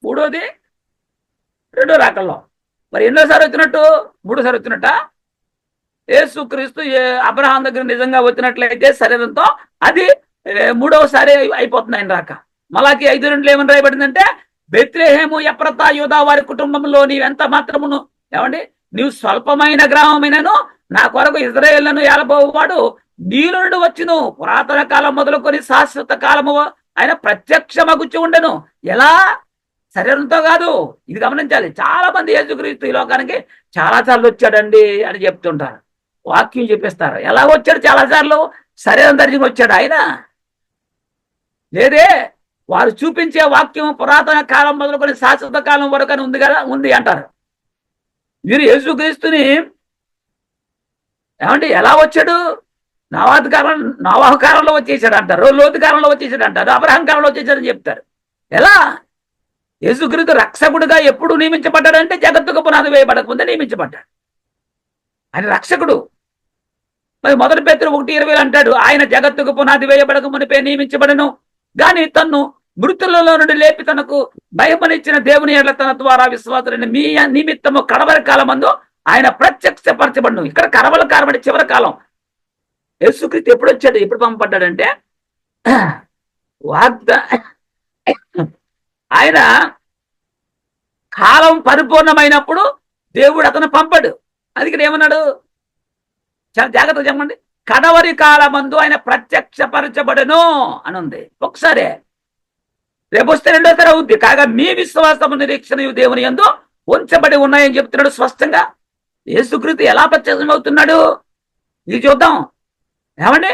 మూడోది రెండో రాకల్లో. మరి ఎన్నోసారి వచ్చినట్టు? 3సారి వచ్చినట్ట. యేసుక్రీస్తు అబ్రహాం దగ్గర నిజంగా వచ్చినట్లయితే శరీరంతో అది 3వసారి అయిపోతుంది ఆయన రాక. మలాకి 5:2 ఏమని రాయబడిందంటే, బెత్లెహేము ఎఫ్రాతా యూదా వారి కుటుంబంలో నీవెంత మాత్రమును, ఏమండి, నీవు స్వల్పమైన గ్రామమైనను నా కొరకు ఇజ్రాయేలును ఏలబోవాడు నీలో నుండి వచ్చును. పురాతన కాలం మొదలుకొని శాశ్వత కాలము ఆయన ప్రత్యక్షమగుచ్చి ఉండను. ఎలా? శరీరంతో కాదు. ఇది గమనించాలి. చాలా మంది యేసుక్రీస్తు ఈ లోకానికి చాలా సార్లు వచ్చాడండి అని చెప్తుంటారు, వాక్యం చెప్పిస్తారు. ఎలా వచ్చాడు? చాలా సార్లు శరీరం ధరించి వచ్చాడు ఆయన. లేదే, వారు చూపించే వాక్యం పురాతన కాలం మొదలుకొని శాశ్వత కాలం వరకు అని ఉంది కదా, ఉంది అంటారు. మీరు యేసుక్రీస్తుని ఏమంటే ఎలా వచ్చాడు? నోవాహు కాలంలో వచ్చేసాడు అంటారు, లోతు కాలంలో వచ్చేసాడు అంటారు, అబ్రహాం కాలంలో వచ్చేసాడని చెప్తారు. ఎలా? యేసుక్రీస్తు రక్షకుడుగా ఎప్పుడు నియమించబడ్డాడంటే జగత్తుకు పునాది వేయబడక ముందే నియమించబడ్డాడు. ఆయన రక్షకుడు. మరి 1 పేతురు 1:20 అంటాడు, ఆయన జగత్తుకు పునాది వేయబడక మునిపే నియమించబడను గాని తన్ను మృతులలో నుండి లేపి తనకు భయమనిచ్చిన దేవుని ఎడల తన ద్వారా విశ్వాసులని మీ నిమిత్తము కడవరి కాలమందు ఆయన ప్రత్యక్షపరచబడును. ఇక్కడ కడవల కాలం అంటే చివరి కాలం. యేసుక్రీస్తు ఎప్పుడు వచ్చాడు, ఎప్పుడు పంపబడ్డాడంటే ఆయన కాలం పరిపూర్ణమైనప్పుడు దేవుడు అతను పంపడు. అందుకని ఏమన్నాడు? చాలా జాగ్రత్తగా చెప్పండి. కడవరి కాలమందు ఆయన ప్రత్యక్షపరచబడను అని ఉంది. ఒకసారి రేపు వస్తే రెండోసారి అవుద్ది. కాగా మీ విశ్వాసము నిరీక్షణ దేవుని యందు ఉంచబడి ఉన్నాయని చెప్తున్నాడు స్పష్టంగా. యేసుక్రీస్తు ఎలా ప్రత్యక్షం అవుతున్నాడు ఇది చూద్దాం. ఏమండి?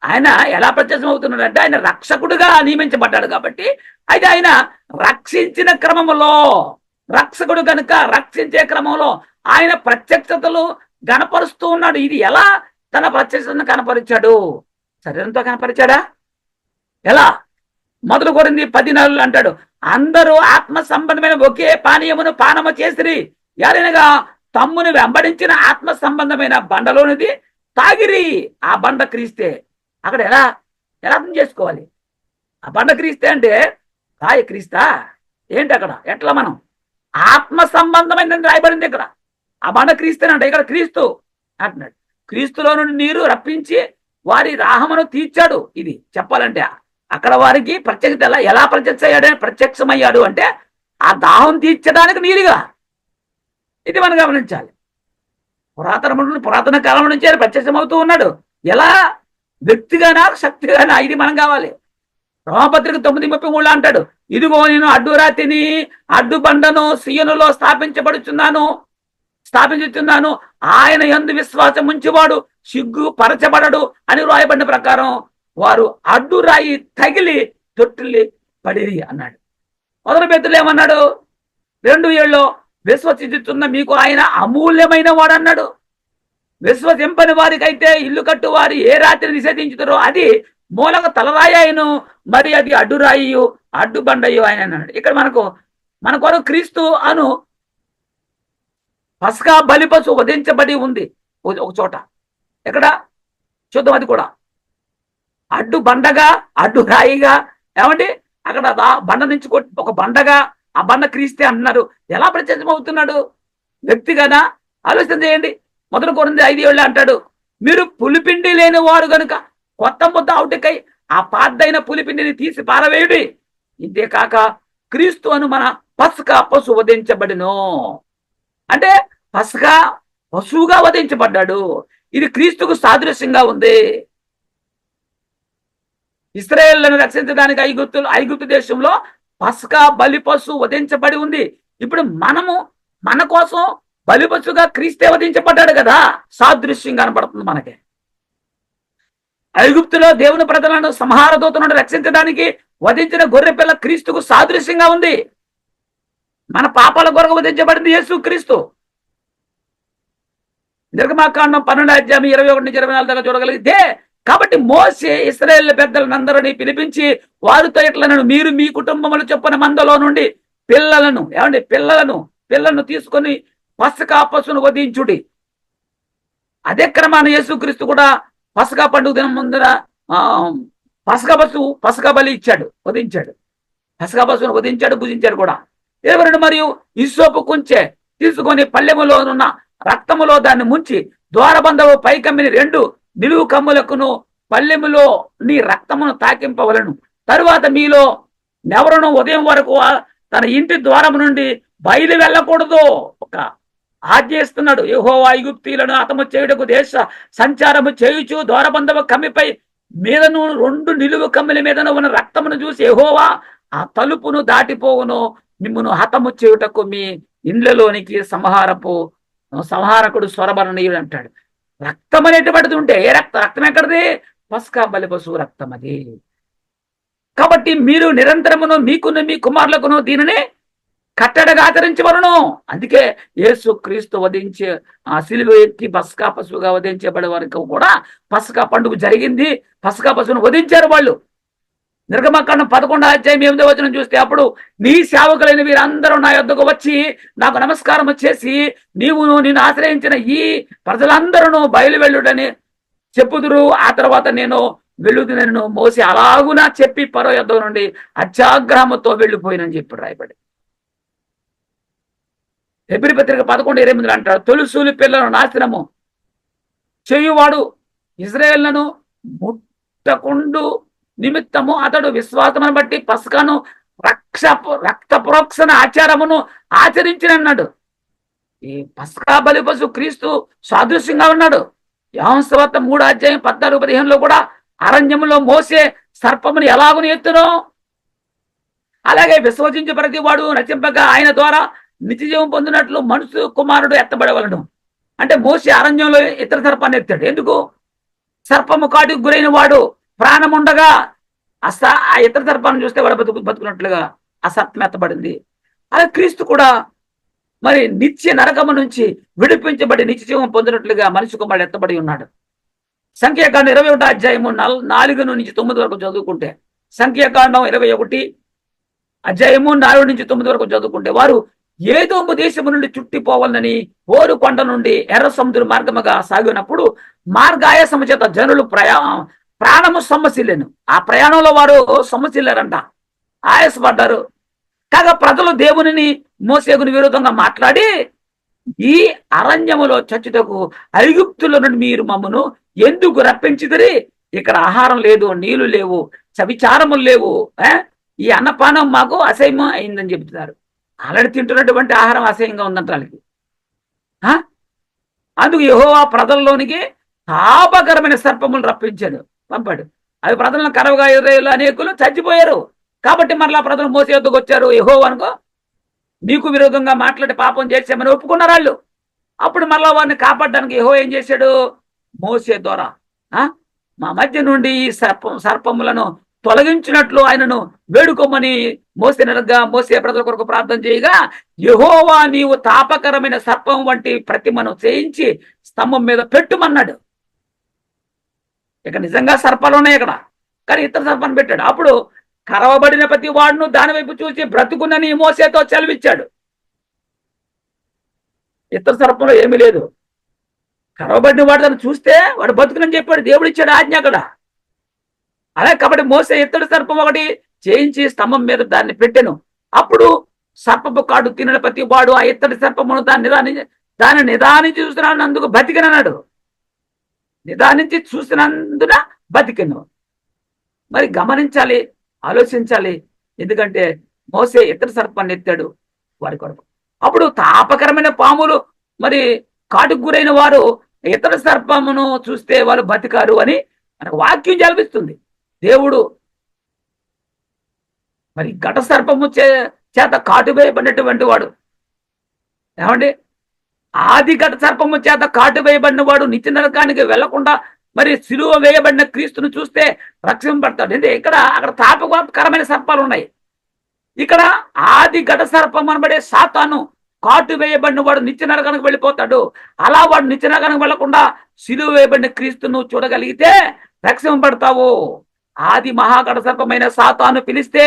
ఆయన ఎలా ప్రత్యక్షం అవుతున్నాడు అంటే ఆయన రక్షకుడుగా నియమించబడ్డాడు కాబట్టి, అయితే ఆయన రక్షించిన క్రమంలో, రక్షకుడు కనుక రక్షించే క్రమంలో ఆయన ప్రత్యక్షతలు కనపరుస్తూ ఉన్నాడు. ఇది ఎలా తన ప్రత్యక్షతను కనపరిచాడు? శరీరంతో కనపరిచాడా? ఎలా? 1 కొరింథీ 10:4 అంటాడు, అందరూ ఆత్మ సంబంధమైన ఒకే పానీయమును పానము చేసిరి, ఎవరైనా తమ్మును వెంబడించిన ఆత్మ సంబంధమైన బండలోనిది తాగిరి. ఆ బండ క్రీస్తే. అక్కడ ఎలా అర్థం చేసుకోవాలి? ఆ బండ క్రీస్తే అంటే రాయ క్రీస్తా ఏంటి? అక్కడ ఎట్లా మనం ఆత్మ సంబంధమైన రాయబడింది. ఇక్కడ ఆ బండ క్రీస్తేనంట. ఇక్కడ క్రీస్తు అంటున్నాడు. క్రీస్తులో నుండి నీరు రప్పించి వారి దాహమును తీర్చాడు. ఇది చెప్పాలంటే అక్కడ వారికి ప్రత్యక్షత ఎలా ప్రత్యక్షమయ్యాడు అంటే ఆ దాహం తీర్చడానికి నీరుగా. ఇది మనం గమనించాలి. పురాతన కాలం నుంచి ఆయన ప్రత్యక్షమవుతూ ఉన్నాడు. ఎలా? వ్యక్తిగానా, శక్తిగానా? ఇది మనం కావాలి. రోమపత్రిక 9:33 అంటాడు, ఇదిగో నేను అడ్డురాతిని అడ్డు బండను సీయోనులో స్థాపించుచున్నాను, ఆయన యందు విశ్వాసం ఉంచేవాడు సిగ్గుపరచబడడు అని రాయబడిన ప్రకారం వారు అడ్డురాయి తగిలి తొట్టిల్లి పడిరి అన్నాడు. మొదటి పేతురు ఏమన్నాడు? 2:7 విశ్వసించుతున్న మీకు ఆయన అమూల్యమైన వాడు అన్నాడు. విశ్వసింపని వారికైతే ఇల్లు కట్టు వారు ఏ రాత్రి నిషేధించుతారో అది మూలక తలరాయను, మరి అది అడ్డురాయి అడ్డుబండయు ఆయన అన్నాడు. ఇక్కడ మన కొరకు క్రీస్తు అను పస్కా బలిపశు వధించబడి ఉంది ఒక చోట. ఎక్కడ చూద్దాం. అది కూడా అడ్డు బండగా అడ్డు రాయిగా, ఏమండి అక్కడ బండ నుంచి ఒక బండగా, ఆ బండ క్రీస్తే అన్నారు. ఎలా ప్రత్యక్షమవుతున్నాడు? వ్యక్తిగానా? ఆలోచన చేయండి. 1 కొరింథీ 5:7 అంటాడు, మీరు పులిపిండి లేని వారు గనుక కొత్త ముద్ద అవుటకై ఆ పాద్దైన పులిపిండిని తీసి పారవేయుడి. ఇంతేకాక క్రీస్తు అను మన పస్కా పశు వధించబడిను. అంటే పస్కా పశువుగా వధించబడ్డాడు. ఇది క్రీస్తుకు సాదృశ్యంగా ఉంది. ఇశ్రాయేలును రక్షించడానికి ఐగుప్తు దేశంలో పస్కా బలి పశు వధించబడి ఉంది. ఇప్పుడు మన కోసం బలి పశువుగా క్రీస్తే వధించబడ్డాడు కదా, సాదృశ్యం కనపడుతుంది మనకి. ఐగుప్తులో దేవుని ప్రజలను సంహార దూత నుండి రక్షించడానికి వధించిన గొర్రె పిల్ల క్రీస్తుకు సాదృశ్యంగా ఉంది. మన పాపాల కొరకు వధించబడింది యేసు క్రీస్తు. నిర్గమాకాండం 12:21-24 దాకా చూడగలిగితే, కాబట్టి మోషే ఇశ్రాయేలు పెద్దలందరినీ పిలిపించి వారితో ఇట్లనను, మీరు మీ కుటుంబములు చొప్పున మందలో నుండి పిల్లలను తీసుకొని పస్కా పశువును వధించుడి. అదే క్రమాన యేసుక్రీస్తు కూడా పస్కా పండుగ దినం ముందర పస్కా బలి వధించాడు. పస్కా పశువును వధించాడు, భుజించాడు కూడా. దేవుడు మరియు ఇస్సోపు కుంచె తీసుకొని పల్లెములోనున్న రక్తములో దాన్ని ముంచి ద్వారబంధము పైకమ్మిని 2 నిలువు కమ్ములకును పల్లెములో నీ రక్తమును తాకింపవలను. తరువాత మీలో నెవరును ఉదయం వరకు తన ఇంటి ద్వారము నుండి బయలు వెళ్ళకూడదు. ఒక ఆజ్ఞయిస్తున్నాడు. యెహోవా ఐగుప్తీయులను హతము చేయుటకు దేశ సంచారము చేయుచు ద్వారబంధము కమ్మిపై మీదను 2 నిలువు కమ్మిల మీదను ఉన్న రక్తమును చూసి యెహోవా ఆ తలుపును దాటిపోవును, మిమ్మును హతము చేయుటకు మీ ఇండ్లలోనికి సంహారకుడు స్వరబరణీయుడు అంటాడు. రక్తం అనేటువంటిది ఉంటే ఏ రక్తం ఎక్కడిది? పస్కా బలి పశువు రక్తం అది. కాబట్టి మీరు నిరంతరమును మీకును మీ కుమారులకును దీనిని కట్టడగా ఆచరించవలను. అందుకే యేసు క్రీస్తు వధించే ఆ సిలువ ఎత్తి పస్కా పశువుగా వధించబడే వరకు కూడా పస్కా పండుగ జరిగింది. పస్కా పశువును వధించారు వాళ్ళు. నిర్గమకాండం 11:8 చూస్తే, అప్పుడు నీ సేవకులైన వీరందరూ నా యొద్దకు వచ్చి నాకు నమస్కారం చేసి నిన్ను ఆశ్రయించిన ఈ ప్రజలందరూ బయలువెళ్ళుడని చెప్పుదురు. ఆ తర్వాత నేను వెళ్ళుదునను మోసి అలాగునా చెప్పి ఫరో యొద్ద నుండి అత్యాగ్రహంతో వెళ్ళిపోయినని చెప్పి రాయబడి. హెబ్రీ పత్రిక 11:28 అంటాడు, తొలిసూలి పిల్లలను నాశనము చేయువాడు ఇశ్రాయేలును ముట్టకుండు నిమిత్తము అతడు విశ్వాసమును బట్టి పస్కాను రక్త ప్రోక్షణ ఆచారమును ఆచరించినన్నాడు. ఈ పస్కా బలి పశువు క్రీస్తు సాదృశ్యంగా ఉన్నాడు. యోహాను సువార్త 3:14-15 కూడా అరణ్యములో మోసే సర్పమును ఎలాగును ఎత్తునో అలాగే విశ్వసించు ప్రతి వాడు నశింపగా ఆయన ద్వారా నిత్యజీవం పొందినట్లు మనుషు కుమారుడు ఎత్తబడవలను. అంటే మోసే అరణ్యంలో ఇతర సర్పాన్ని ఎత్తాడు. ఎందుకు? సర్పము కాటికి గురైన వాడు ప్రాణం ఉండగా ఆ ఇతర సర్పాన్ని చూస్తే వాడు బతుకున్నట్లుగా ఆ సర్పం ఎత్తబడింది. అలా క్రీస్తు కూడా మరి నిత్య నరకము నుంచి విడిపించబడి నిత్యజీవం పొందినట్లుగా మనిషి కుమారుడు ఎత్తబడి ఉన్నాడు. సంఖ్యాకాండం 21:4-9 వరకు చదువుకుంటే, సంఖ్యాకాండం 21:4-9 వరకు చదువుకుంటే, వారు ఏదోము దేశము నుండి చుట్టిపోవాలని ఓరు కొండ నుండి ఎర్ర సముద్ర మార్గముగా సాగినప్పుడు మార్గాయాసము చేత జనులు ప్రాణము సొమ్మసిల్లేను. ఆ ప్రయాణంలో వారు సొమ్మసిల్లారంట, ఆయాసపడ్డారు. కాగా ప్రజలు దేవునిని మోసేగుని విరోధంగా మాట్లాడి, ఈ అరణ్యములో చచ్చుటకు ఐగుప్తుల నుండి మీరు మమ్మను ఎందుకు రప్పించిదిరి? ఇక్కడ ఆహారం లేదు, నీళ్లు లేవు, చవిచారములు లేవు, ఈ అన్నపానం మాకు అసహ్యం అయిందని చెబుతున్నారు. ఆల్రెడీ తింటున్నటువంటి ఆహారం అసహ్యంగా ఉందంట వాళ్ళకి. అందుకు యెహోవా ప్రజల్లోనికి తాపకరమైన సర్పములు పంపాడు. అవి ప్రజలను కరవగా ఇశ్రాయేలు అనేకులు చచ్చిపోయారు. కాబట్టి మరలా ప్రజలు మోసే యొద్దకు వచ్చారు. యెహోవా అనుకో నీకు విరోధంగా మాట్లాడి పాపం చేసామని ఒప్పుకున్నారు వాళ్ళు. అప్పుడు మరలా వారిని కాపాడడానికి యెహోవా ఏం చేశాడు? మోసే ద్వారా మా మధ్య నుండి ఈ సర్పములను తొలగించినట్లు ఆయనను వేడుకోమని మోసే ప్రజల కొరకు ప్రార్థన చేయగా, యెహోవా నీవు తాపకరమైన సర్పం వంటి ప్రతిమను చేయించి స్తంభం మీద పెట్టుమన్నాడు. ఇక నిజంగా సర్పాలు ఉన్నాయి ఇక్కడ, కానీ ఇతర సర్పాన్ని పెట్టాడు. అప్పుడు కరవబడిన ప్రతి వాడును దాని వైపు చూసి బ్రతుకునని మోసేతో సెలవిచ్చాడు. ఇతర సర్పంలో ఏమీ లేదు. కరవబడిన వాడు దాన్ని చూస్తే వాడు బతుకునని చెప్పాడు. దేవుడు ఇచ్చాడు ఆజ్ఞ అక్కడ. అలా కాబట్టి మోసే ఇత్తడి సర్పం ఒకటి చేయించి స్తంభం మీద దాన్ని పెట్టెను. అప్పుడు సర్పపు కాడు తినని ప్రతి వాడు ఆ ఇత్తడి సర్పమును దాన్ని నిదానించి చూసినందుకు బతికినన్నాడు. నిదానించి చూసినందున బతికెను. మరి గమనించాలి, ఆలోచించాలి. ఎందుకంటే మోసే ఇత్తడి సర్పాన్ని ఎత్తాడు వారి కొరకు. అప్పుడు తాపకరమైన పాములు మరి కాటుకు గురైన వారు ఇతర సర్పమును చూస్తే వాళ్ళు బతికారు అని మనకు వాక్యం జల్పిస్తుంది. దేవుడు మరి ఘట సర్పము చేత కాటు వేయబడినటువంటి వాడు, ఏమండి, ఆది ఘట సర్పము చేత కాటు వేయబడిన వాడు నిత్య నరకానికి వెళ్లకుండా మరి సిలువ వేయబడిన క్రీస్తును చూస్తే రక్షింపబడతాడు. అంటే అక్కడ తాపకరమైన సర్పాలు ఉన్నాయి. ఇక్కడ ఆది ఘట సర్పం అనబడే సాతాను కాటు వేయబడిన వాడు నిత్య నరకానికి వెళ్ళిపోతాడు. అలా వాడు నిత్య నరకానికి వెళ్లకుండా సిలువ వేయబడిన క్రీస్తును చూడగలిగితే రక్షింపబడతావు. ఆది మహాఘట సర్పమైన సాతాను పిలిస్తే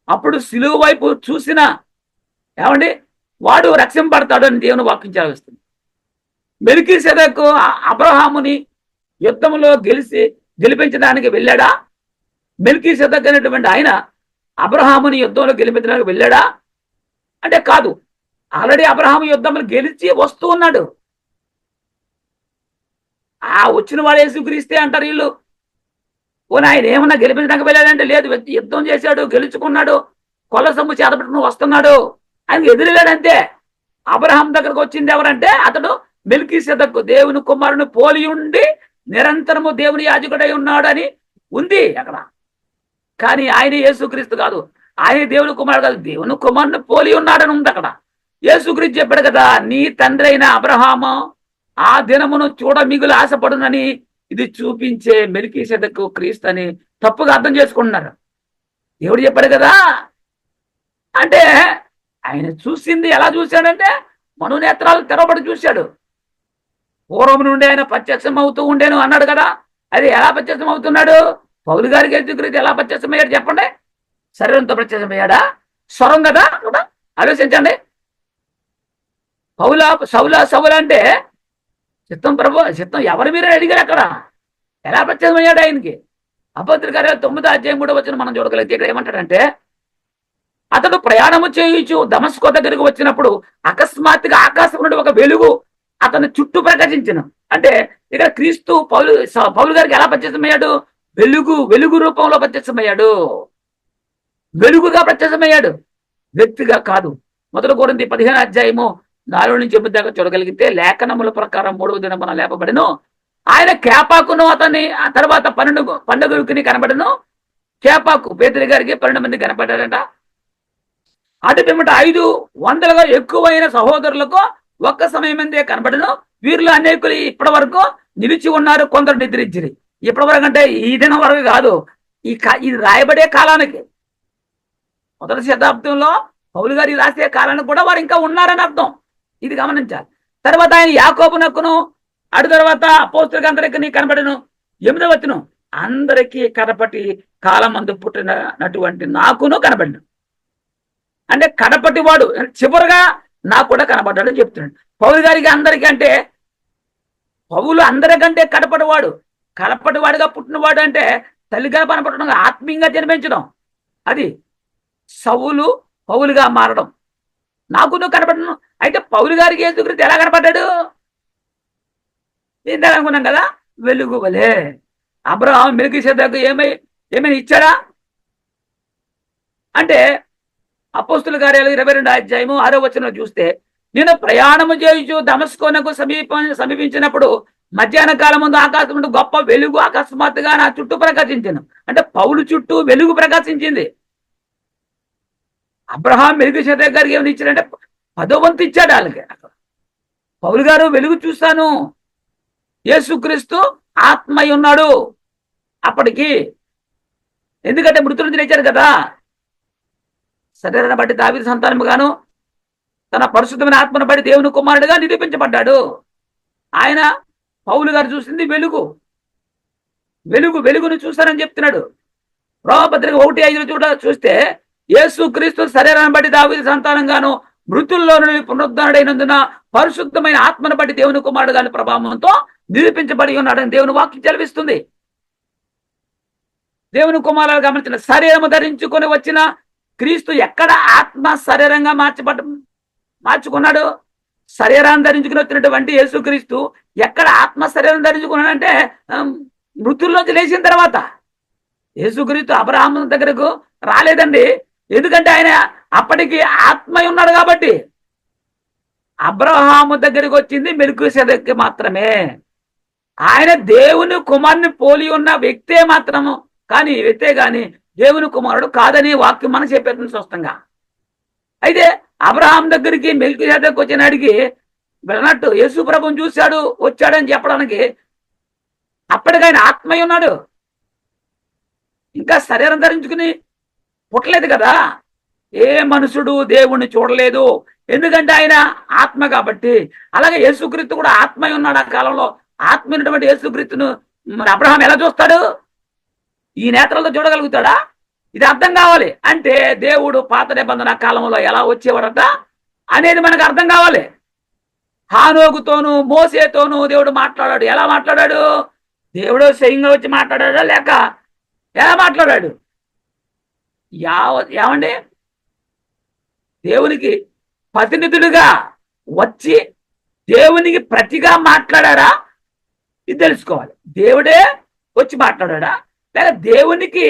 అప్పుడు సిలువ వైపు చూసిన ఏమండి వాడు రక్షింపబడతాడు అని దేవుని వాక్యం చదివిస్తుంది. మెల్కీసెదెకు అబ్రహాముని యుద్ధంలో గెలిపించడానికి వెళ్ళాడా? మెల్కీసెదెకు అనేటువంటి ఆయన అబ్రహాముని యుద్ధంలో గెలిపించడానికి వెళ్ళాడా అంటే కాదు. ఆల్రెడీ అబ్రహాము యుద్ధంలో గెలిచి వస్తూ ఉన్నాడు. వచ్చిన వాడు యేసుక్రీస్తే అంటారు వీళ్ళు. ఆయన ఏమన్నా గెలిపించడానికి వెళ్ళాడంటే లేదు, యుద్ధం చేశాడు, గెలుచుకున్నాడు, కొల్ల సొమ్ము చేతపెట్టుకుని వస్తున్నాడు, ఆయన ఎదురెళ్ళాడంతే. అబ్రహాం దగ్గరకు వచ్చింది ఎవరంటే అతడు మెల్కీసెదెకు, దేవుని కుమారుని పోలి ఉండి నిరంతరము దేవుని యాజకుడై ఉన్నాడు అని ఉంది అక్కడ. కానీ ఆయన యేసుక్రీస్తు కాదు, ఆయన దేవుని కుమారుడు కాదు, దేవుని కుమారుని పోలి ఉన్నాడని ఉంది అక్కడ. యేసుక్రీస్తు చెప్పాడు కదా, నీ తండ్రి అయిన అబ్రహాము ఆ దినమును చూడ మిగులు ఆశపడునని ఇది చూపించే మెల్కీసెదెకు క్రీస్తు అని తప్పుగా అర్థం చేసుకుంటున్నారు. దేవుడు చెప్పాడు కదా. అంటే ఆయన చూసింది ఎలా చూశాడంటే మనోనేత్రాలు తెరవబడి చూశాడు. పూర్వం నుండి ఆయన ప్రత్యక్షం అవుతూ ఉండేను అన్నాడు కదా. అది ఎలా ప్రత్యక్షం అవుతున్నాడు? పౌలు గారికి యేసుక్రీస్తు ఎలా ప్రత్యక్షమయ్యాడు చెప్పండి? శరీరంతో ప్రత్యక్షమయ్యాడా? స్వరం కదా. ఆలోచించండి. సౌల అంటే చిత్తం ప్రభు, చిత్తం ఎవరు మీరు అడిగారు అక్కడ. ఎలా ప్రత్యక్షమయ్యాడు ఆయనకి? అపోస్తలుల కార్యాలు 9వ అధ్యాయం 3వ వచనం మనం చూడగలిగితే ఇక్కడ ఏమంటాడంటే, అతడు ప్రయాణము చేయించు దమస్కో దగ్గరికి వచ్చినప్పుడు అకస్మాత్తుగా ఆకాశం నుండి ఒక వెలుగు అతను చుట్టూ ప్రకాశించను. అంటే ఇక్కడ క్రీస్తు పౌలు గారికి ఎలా ప్రత్యక్షమయ్యాడు? వెలుగు రూపంలో ప్రత్యక్షమయ్యాడు. వెలుగుగా ప్రత్యక్షమయ్యాడు, వ్యక్తిగా కాదు. 1 కొరింథీ 15వ అధ్యాయము 4 నుంచి 8 దాకా చూడగలిగితే లేఖనముల ప్రకారం 3వ దినమున లేపబడెను. ఆయన కేపాకును అతన్ని ఆ తర్వాత 12 కనబడను. కేపాకు పేతురు గారికి 12 మంది కనపడ్డారట. అటు పిమ్మట 500గా ఎక్కువైన సహోదరులకు ఒక్క సమయం మందే కనబడను. వీరిలో అనేకులు ఇప్పటి వరకు నిలిచి ఉన్నారు, కొందరు నిద్రించిరి. ఇప్పటి వరకు అంటే ఈ దినం వరకు కాదు, ఇది రాయబడే కాలానికి 1వ శతాబ్దంలో పౌలు గారి రాసే కాలానికి కూడా వారు ఇంకా ఉన్నారని అర్థం. ఇది గమనించాలి. తర్వాత ఆయన యాకోబునకును అటు తర్వాత అపోస్తలులకు అందరికీ కనబడను. 8వ వచనం అందరికీ కడపటి కాలం అందు పుట్టినటువంటి నాకును కనబడిను. అంటే కడపటి వాడు చివరిగా నాకు కూడా కనబడ్డాడని చెప్తున్నాడు. పౌలు గారికి అందరికీ అంటే పౌలు అందరికంటే కడపటి వాడుగా పుట్టినవాడు అంటే తల్లిగా కనపడడం, ఆత్మీయంగా జన్మించడం. అది పౌలుగా మారడం. నాకును కనపడను. అయితే పౌలు గారికి యేసుక్రీస్తు ఎలా కనపడ్డాడు? ఏంటని అనుకున్నాం కదా, వెలుగు వలే. అబ్రహాము మెల్కీసెదెకు ఏమైనా ఇచ్చాడా అంటే అపోస్తుల కార్యాలు 22 అధ్యాయము 6వ వచనం చూస్తే, నేను ప్రయాణము చేయుచు దమస్కోనకు సమీపించినప్పుడు మధ్యాహ్న కాలం ముందు ఆకాశం నుండి గొప్ప వెలుగు అకస్మాత్తుగా నా చుట్టూ ప్రకాశించాను. అంటే పౌలు చుట్టూ వెలుగు ప్రకాశించింది. అబ్రహాం మెల్కీషెదెకు గారికి ఏమైనా ఇచ్చాడంటే 10వ వంతు ఇచ్చాడు వాళ్ళకి. పౌలు గారు వెలుగు చూస్తాను, యేసుక్రీస్తు ఆత్మయ్య ఉన్నాడు అప్పటికి. ఎందుకంటే మృతుల నుంచి లేచారు కదా. శరీరాన్ని బట్టి దావీదు సంతానము గాను తన పరిశుద్ధమైన ఆత్మను బట్టి దేవుని కుమారుడిగా నిరూపించబడ్డాడు. ఆయన పౌలు గారు చూసింది వెలుగు. వెలుగును చూస్తానని చెప్తున్నాడు. రోమపత్రిక 1:5 చూస్తే, యేసుక్రీస్తు శరీరాన్ని బట్టి దావీదు సంతానం గాను మృతుల్లో నుండి పునరుద్ధరణుడైనందున పరిశుద్ధమైన ఆత్మను బట్టి దేవుని కుమారుడు గాని ప్రభావంతో నిరూపించబడి ఉన్నాడని దేవుని వాక్యం చదివిస్తుంది. దేవుని కుమారుడు గమనించిన శరీరము ధరించుకొని వచ్చిన క్రీస్తు ఎక్కడ ఆత్మ శరీరంగా మార్చుకున్నాడు? శరీరాన్ని ధరించుకుని వచ్చినటువంటి యేసుక్రీస్తు ఎక్కడ ఆత్మ శరీరం ధరించుకున్నాడంటే మృతుల్లోంచి లేచిన తర్వాత. యేసుక్రీస్తు అబ్రహాము దగ్గరకు రాలేదండి. ఎందుకంటే ఆయన అప్పటికి ఆత్మ ఉన్నాడు కాబట్టి. అబ్రహాము దగ్గరికి వచ్చింది మెల్కీషెదెకు మాత్రమే. ఆయన దేవుని కుమారుని పోలి ఉన్న వ్యక్తే మాత్రము కానీ దేవుని కుమారుడు కాదని వాక్యం మనం చెప్పేది స్పష్టంగా. అయితే అబ్రహాం దగ్గరికి మెల్కీషెదెకు వచ్చినాడికి వెళ్ళినట్టు యేసు ప్రభువుని చూశాడు వచ్చాడని చెప్పడానికి అప్పటికైనా ఆత్మయ్య ఉన్నాడు. ఇంకా శరీరం ధరించుకుని పుట్టలేదు కదా. ఏ మనుషుడు దేవుణ్ణి చూడలేదు, ఎందుకంటే ఆయన ఆత్మ కాబట్టి. అలాగే యేసుక్రీస్తు కూడా ఆత్మయ్య ఉన్నాడు. ఆ కాలంలో ఆత్మైనటువంటి యేసుక్రీస్తును మరి అబ్రహాం ఎలా చూస్తాడు? ఈ నేత్రాలతో చూడగలుగుతాడా? ఇది అర్థం కావాలి. అంటే దేవుడు పాత నిబంధన కాలంలో ఎలా వచ్చేవారట అనేది మనకు అర్థం కావాలి. హానోకుతోనూ మోసేతోనూ దేవుడు మాట్లాడాడు. ఎలా మాట్లాడాడు? దేవుడు స్వయంగా వచ్చి మాట్లాడాడా లేక ఎలా మాట్లాడాడు? ఏమండి, దేవునికి ప్రతినిధులుగా వచ్చి దేవునికి ప్రతిగా మాట్లాడారా? ఇది తెలుసుకోవాలి. దేవుడే వచ్చి మాట్లాడాడా లేక దేవునికి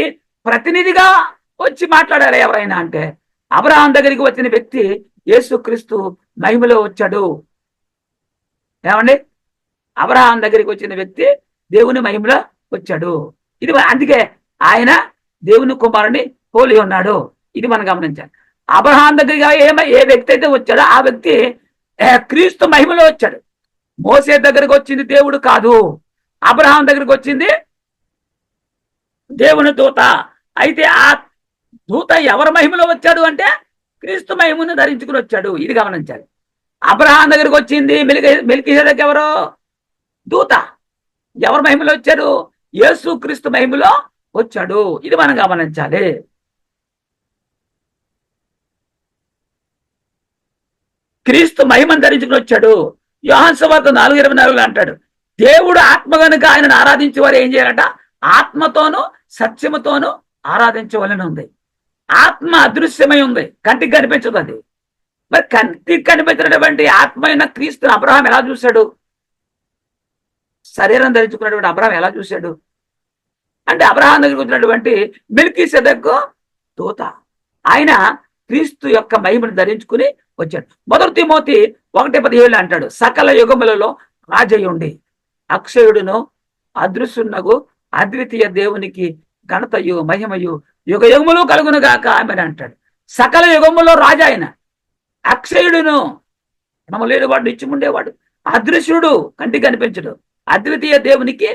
ప్రతినిధిగా వచ్చి మాట్లాడారా ఎవరైనా? అంటే అబ్రహాం దగ్గరికి వచ్చిన వ్యక్తి యేసుక్రీస్తు మహిమలో వచ్చాడు. ఏమండి, అబ్రహాం దగ్గరికి వచ్చిన వ్యక్తి దేవుని మహిమలో వచ్చాడు. ఇది అందుకే ఆయన దేవుని కుమారుని పోలి ఉన్నాడు. ఇది మనం గమనించాలి. అబ్రహాం దగ్గరికి ఏ వ్యక్తి అయితే వచ్చాడో ఆ వ్యక్తి క్రీస్తు మహిమలో వచ్చాడు. మోసే దగ్గరికి వచ్చింది దేవుడు కాదు, అబ్రహాం దగ్గరికి వచ్చింది దేవుని దూత. అయితే ఆ దూత ఎవరి మహిమలో వచ్చాడు అంటే క్రీస్తు మహిమను ధరించుకుని వచ్చాడు. ఇది గమనించాలి. అబ్రహాం దగ్గరికి వచ్చింది మెల్కీషెదెకు ఎవరో దూత. ఎవరి మహిమలో వచ్చాడు? యేసు క్రీస్తు మహిమలో వచ్చాడు. ఇది మనం గమనించాలి. క్రీస్తు మహిమను ధరించుకుని వచ్చాడు. యోహాను సువార్త 4:24 అంటాడు, దేవుడు ఆత్మ కనుక ఆయనను ఆరాధించేవారు ఏం చేయాలట? ఆత్మతోనూ సత్యముతోనూ ఆరాధించవలని ఉంది. ఆత్మ అదృశ్యమై ఉంది, కంటికి కనిపించదు. అది మరి కంటికి కనిపించినటువంటి ఆత్మ అయిన క్రీస్తుని అబ్రహాం ఎలా చూశాడు? శరీరం ధరించుకున్నటువంటి అబ్రహాం ఎలా చూశాడు అంటే అబ్రహాం దగ్గరికి వచ్చినటువంటి మెల్కీషెదెకు దూత. ఆయన క్రీస్తు యొక్క మహిమను ధరించుకుని వచ్చాడు. 1 తిమోతి 1:17 అంటాడు, సకల యుగములలో రాజయుండి అక్షయుడును అదృశ్యునగు అద్వితీయ దేవునికి ఘనతయు మహిమయు యుగ యుగములు కలుగును గాక ఆమె అంటాడు. సకల యుగములో రాజు ఆయన, అక్షయుడును మనం లేనివాడు నిత్యముండేవాడు, అదృశ్యుడు కంటికి కనిపించడు, అద్వితీయ దేవునికి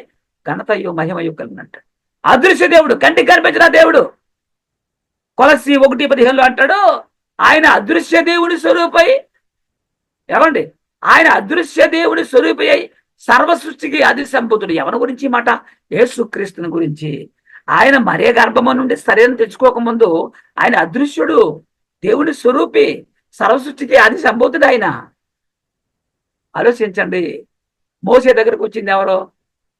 ఘనతయు మహిమయు కలుగును అంటాడు. అదృశ్య దేవుడు, కంటికి కనిపించిన దేవుడు. కొలస్సీ 1:15 అంటాడు, ఆయన అదృశ్య దేవుని స్వరూపై. ఏమండి, ఆయన అదృశ్య దేవుని స్వరూపై సర్వ సృష్టికి ఆది సంభూతుడు. ఎవరి గురించి మాట? యేసుక్రీస్తుని గురించి. ఆయన మరే గర్భము నుండి శరీరం తెచ్చుకోకముందు ఆయన అదృశ్యుడు, దేవుని స్వరూపి, సర్వసృష్టికి ఆది సంభూతుడు ఆయన. ఆలోచించండి. మోసే దగ్గరకు వచ్చింది ఎవరో?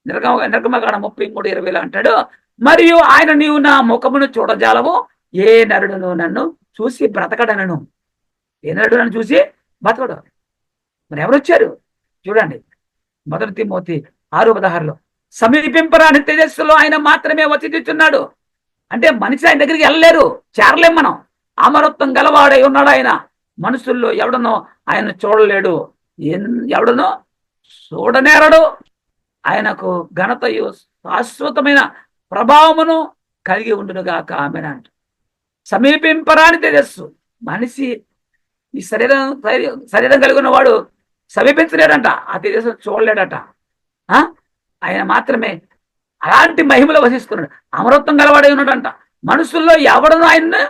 నిర్గమకాండం 33:20 అంటాడు, మరియు ఆయన నీవు నా ముఖమును చూడజాలవు, ఏ నరుడును నన్ను చూసి బ్రతకడనను. ఏ నరుడు నన్ను చూసి బ్రతకడు. మరి ఎవరు వచ్చారు చూడండి. 1 తిమోతి 6:16 సమీపింపరాని తేజస్సులో ఆయన మాత్రమే వచ్చి తెచ్చున్నాడు. అంటే మనిషి ఆయన దగ్గరికి వెళ్ళలేరు, చేరలేం మనం. అమరత్వం గలవాడై ఉన్నాడు ఆయన. మనుషుల్లో ఎవడనో ఆయన చూడలేడు, ఎవడనో చూడనేరడు. ఆయనకు ఘనతయు శాశ్వతమైన ప్రభావమును కలిగి ఉండునుగాక. ఆమెనంట. సమీపింపరాని తేజస్సు. మనిషి ఈ శరీరం కలిగి ఉన్నవాడు సమీపించలేడంట, ఆ తేజస్సు చూడలేడట. ఆయన మాత్రమే అలాంటి మహిమలో వసిస్తున్నాడు. అమరత్వం గలవాడై ఉన్నాడంట. మనుషుల్లో ఎవడను ఆయన్ని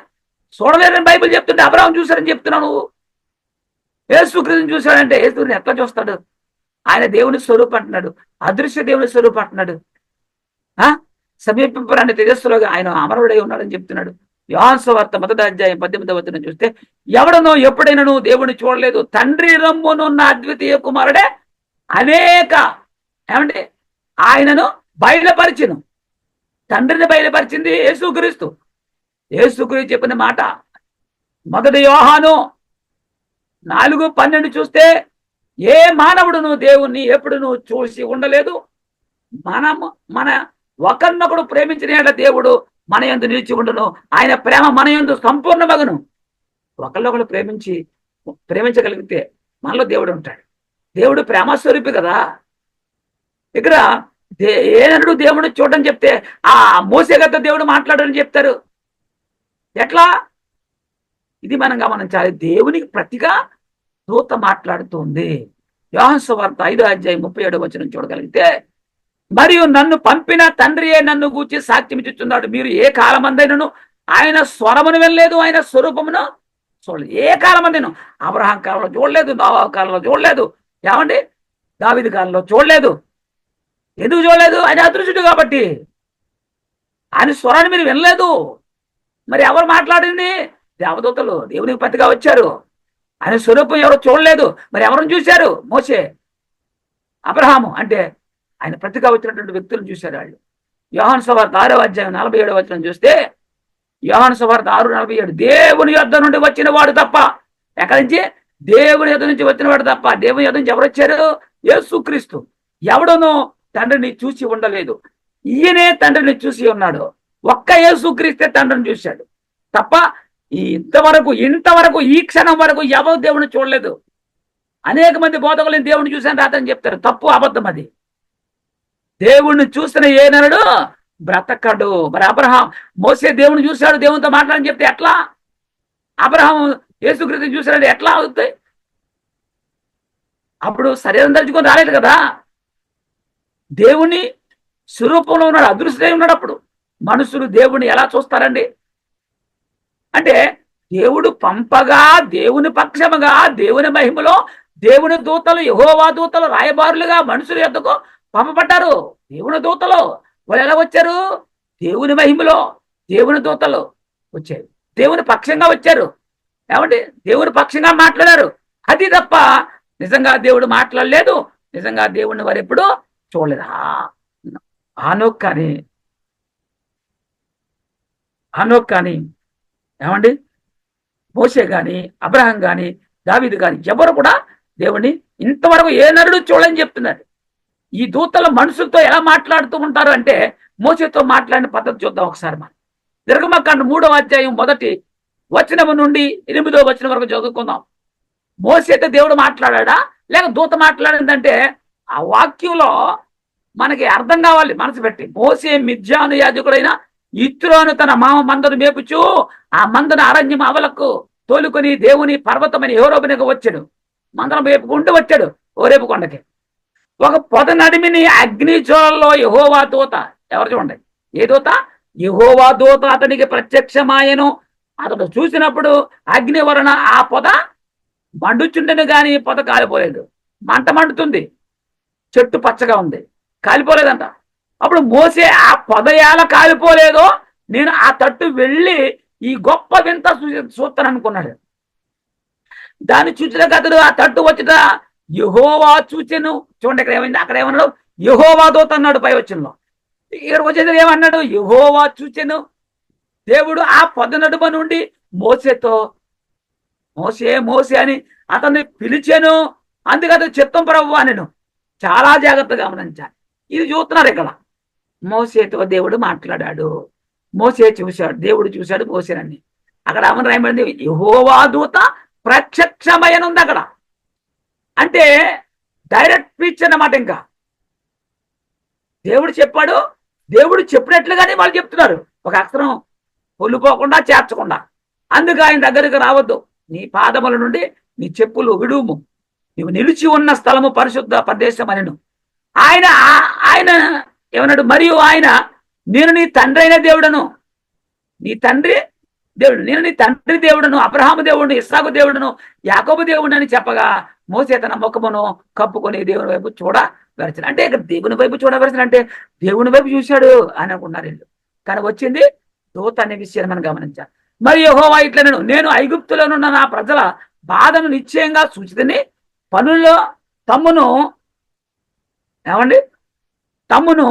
చూడలేదని బైబిల్ చెప్తుంటే అబ్రహాం చూశారని చెప్తున్నావు నువ్వు. యేసుక్రీస్తుని చూశాడంటే యేసుని ఎట్లా చూస్తాడు? ఆయన దేవుని స్వరూపం అంటున్నాడు, అదృశ్య దేవుని స్వరూపం అంటున్నాడు. సమీపింపరాని తేజస్సులోగా ఆయన అమరుడై ఉన్నాడని చెప్తున్నాడు. యోహాను సువార్త 1వ అధ్యాయం 18వ వచనం చూస్తే, ఎవడనో ఎప్పుడైనా నువ్వు దేవుని చూడలేదు, తండ్రి రమ్మునున్న అద్వితీయ కుమారుడే అనేక ఏమంటే ఆయనను బయలుపరిచిను. తండ్రిని బయలుపరిచింది యేసుక్రీస్తు. యేసుక్రీస్తు చెప్పిన మాట 1 యోహాను 4:12 చూస్తే, ఏ మానవుడును దేవుణ్ణి ఎప్పుడు నువ్వు చూసి ఉండలేదు. మన ఒకరినొకడు ప్రేమించిన దేవుడు మన యందు నిలిచి ఉండును, ఆయన ప్రేమ మన యందు సంపూర్ణమగును. ఒకరినొకడు ప్రేమించగలిగితే మనలో దేవుడు ఉంటాడు. దేవుడు ప్రేమస్వరూపి కదా. ఇక్కడ ఏనడు దేవుడు చూడని చెప్తే ఆ మోసేగత దేవుడు మాట్లాడని చెప్తారు. ఎట్లా? ఇది మనం గమనించాలి. దేవునికి ప్రతిగా దూత మాట్లాడుతుంది. యోహాను సువార్త 5వ అధ్యాయం 37వ వచనం చూడగలిగితే, మరియు నన్ను పంపిన తండ్రియే నన్ను గూర్చి సాక్ష్యం ఇచ్చుచున్నాడు. మీరు ఏ కాలమందైనను ఆయన స్వరమును వినలేదు, ఆయన స్వరూపమును చూడలేదు. ఏ కాలమందైనా అబ్రహాం కాలంలో చూడలేదు, నోవా కాలంలో చూడలేదు, ఏమండి దావీదు కాలంలో చూడలేదు. ఎందుకు చూడలేదు? ఆయన అదృశ్యుడు కాబట్టి. ఆయన స్వరాన్ని మీరు వినలేదు. మరి ఎవరు మాట్లాడింది? దేవదూతలు దేవునికి ప్రతిగా వచ్చారు. ఆయన స్వరూపం ఎవరు చూడలేదు. మరి ఎవరిని చూశారు? మోసే, అబ్రహాము. అంటే ఆయన ప్రతిగా వచ్చినటువంటి వ్యక్తులను చూశారు వాళ్ళు. యోహాను సువార్త 6వ అధ్యాయం 47వ వచనం చూస్తే, యోహాను సువార్త 6:47, దేవుని యొద్ద నుండి వచ్చిన వాడు తప్ప, ఎక్కడి నుంచి? దేవుని యొద్ద నుంచి వచ్చిన వాడు తప్ప. దేవుని యొద్ద నుంచి ఎవరు వచ్చారు? యేసుక్రీస్తు. ఎవడనో తండ్రిని చూసి ఉండలేదు, ఈయనే తండ్రిని చూసి ఉన్నాడు. ఒక్క యేసుక్రీస్తే తండ్రిని చూశాడు తప్ప ఇంతవరకు ఈ క్షణం వరకు ఎవరు దేవుని చూడలేదు. అనేక మంది బోధకులను దేవుని చూశాను రాదని చెప్తారు. తప్పు, అబద్ధం అది. దేవుణ్ణి చూసిన ఏ నరుడు బ్రతకడు. మరి అబ్రహాం, మోసే దేవుని చూశాడు, దేవునితో మాట్లాడని చెప్తే ఎట్లా? అబ్రహాం యేసుక్రీస్తుని చూశాడంటే ఎట్లా అవుతాయి? అప్పుడు శరీరం ధరించుకొని రాలేదు కదా. దేవుని స్వరూపంలో ఉన్నాడు, అదృశ్యమై ఉన్నాడు. అప్పుడు మనుషులు దేవుని ఎలా చూస్తారండి? అంటే దేవుడు పంపగా, దేవుని పక్షముగా, దేవుని మహిమలో దేవుని దూతలు, యెహోవా దూతలు రాయబారులుగా మనుషుల యొద్దకు పంపబడ్డారు. దేవుని దూతలు వాళ్ళు ఎలా వచ్చారు? దేవుని మహిమలో దేవుని దూతలు వచ్చారు, దేవుని పక్షంగా వచ్చారు. ఏమంటే దేవుని పక్షంగా మాట్లాడారు. అది తప్ప నిజంగా దేవుడు మాట్లాడలేదు, నిజంగా దేవుడిని వారు ఎప్పుడు చూడలేదు. హనోక్ కానీ ఏమండి మోసే కానీ, అబ్రహాం కానీ, దావీదు కానీ ఎవరు కూడా దేవుణ్ణి ఇంతవరకు ఏ నరుడు చూడని చెప్తున్నారు. ఈ దూతలు మనుషులతో ఎలా మాట్లాడుతూ ఉంటారు అంటే, మోసేతో మాట్లాడిన పద్ధతి చూద్దాం ఒకసారి. మనం నిర్గమకాండం 3వ అధ్యాయం 1వ వచనం నుండి 8వ వచనం వరకు చదువుకుందాం. మోసేతో దేవుడు మాట్లాడా లేక దూత మాట్లాడిందంటే ఆ వాక్యంలో మనకి అర్థం కావాలి మనసు పెట్టి. మోసే మిద్యాను యాజకుడైన ఇత్రోను తన మామ మందను మేపుచూ ఆ మందను అరణ్యం అవలకు తోలుకొని దేవుని పర్వతమని హోరేబునకు వచ్చాడు. మందను మేపుకుంటూ వచ్చాడు హోరేబు కొండకి. ఒక పొద నడిమిని అగ్ని జ్వాలలో యెహోవా దూత, ఎవరు చూడండి, ఏ దూత? యెహోవా దూత అతనికి ప్రత్యక్షమాయను. అతడు చూసినప్పుడు అగ్ని వలన ఆ పొద మండుచుండెను గాని పొద కాలిపోలేదు. మంట మండుతుంది, చెట్టు పచ్చగా ఉంది, కాలిపోలేదంట. అప్పుడు మోసే ఆ పొద ఎలా కాలిపోలేదో నేను ఆ తట్టు వెళ్ళి ఈ గొప్ప వింత చూస్తాను అనుకున్నాడు. దాన్ని చూసిన అతడు ఆ తట్టు వచ్చిన యెహోవా చూచెను. చూడండి ఇక్కడ ఏమైంది, అక్కడ ఏమన్నాడు? యెహోవా దూత అన్నాడు పై వచనంలో. ఇక్కడ వచ్చేది ఏమన్నాడు? యెహోవా చూచెను. దేవుడు ఆ పొద నడుమ నుండి మోసేతో మోసే మోసే అని అతన్ని పిలిచాను. అందుకే అతను చిత్తం ప్రభువా నేను. చాలా జాగ్రత్తగా గమనించాలి. ఇది చూస్తున్నారు ఇక్కడ. మోసేతో దేవుడు మాట్లాడాడు, మోసే చూశాడు, దేవుడు చూశాడు మోసేనని. అక్కడ ఏమని రాయబడింది? యెహోవా దూత ప్రత్యక్షమయ్యనుంది అక్కడ. అంటే డైరెక్ట్ స్పీచ్ అన్నమాట. ఇంకా దేవుడు చెప్పాడు, దేవుడు చెప్పినట్లుగానే వాళ్ళు చెప్తున్నారు, ఒక అక్షరం పొల్లిపోకుండా చేర్చకుండా. అందుకు ఆయన దగ్గరికి రావద్దు, నీ పాదముల నుండి నీ చెప్పులు విడుము, నువ్వు నిలిచి ఉన్న స్థలము పరిశుద్ధ ప్రదేశం అనెను. ఆయన ఆయన ఏమన్నాడు? మరియు ఆయన, నేను నీ తండ్రి అయిన దేవుడను, నీ తండ్రి దేవుడు, నేను నీ తండ్రి దేవుడును, అబ్రహాము దేవుడును, ఇస్సాకు దేవుడును, యాకోబు దేవుడు అని చెప్పగా మోసే తన ముఖమును కప్పుకొని దేవుని వైపు చూడవలసిన. అంటే ఇక్కడ దేవుని వైపు చూడవలసిన అంటే దేవుని వైపు చూశాడు అని అనుకున్నారు వీళ్ళు. కానీ వచ్చింది దూత అనే విషయాన్ని మనం గమనించాలి. మరి యెహోవా ఇట్లా, నేను ఐగుప్తులోనున్న నా ప్రజల బాధను నిశ్చయంగా సూచితని, పనుల్లో తమ్మును తమ్మును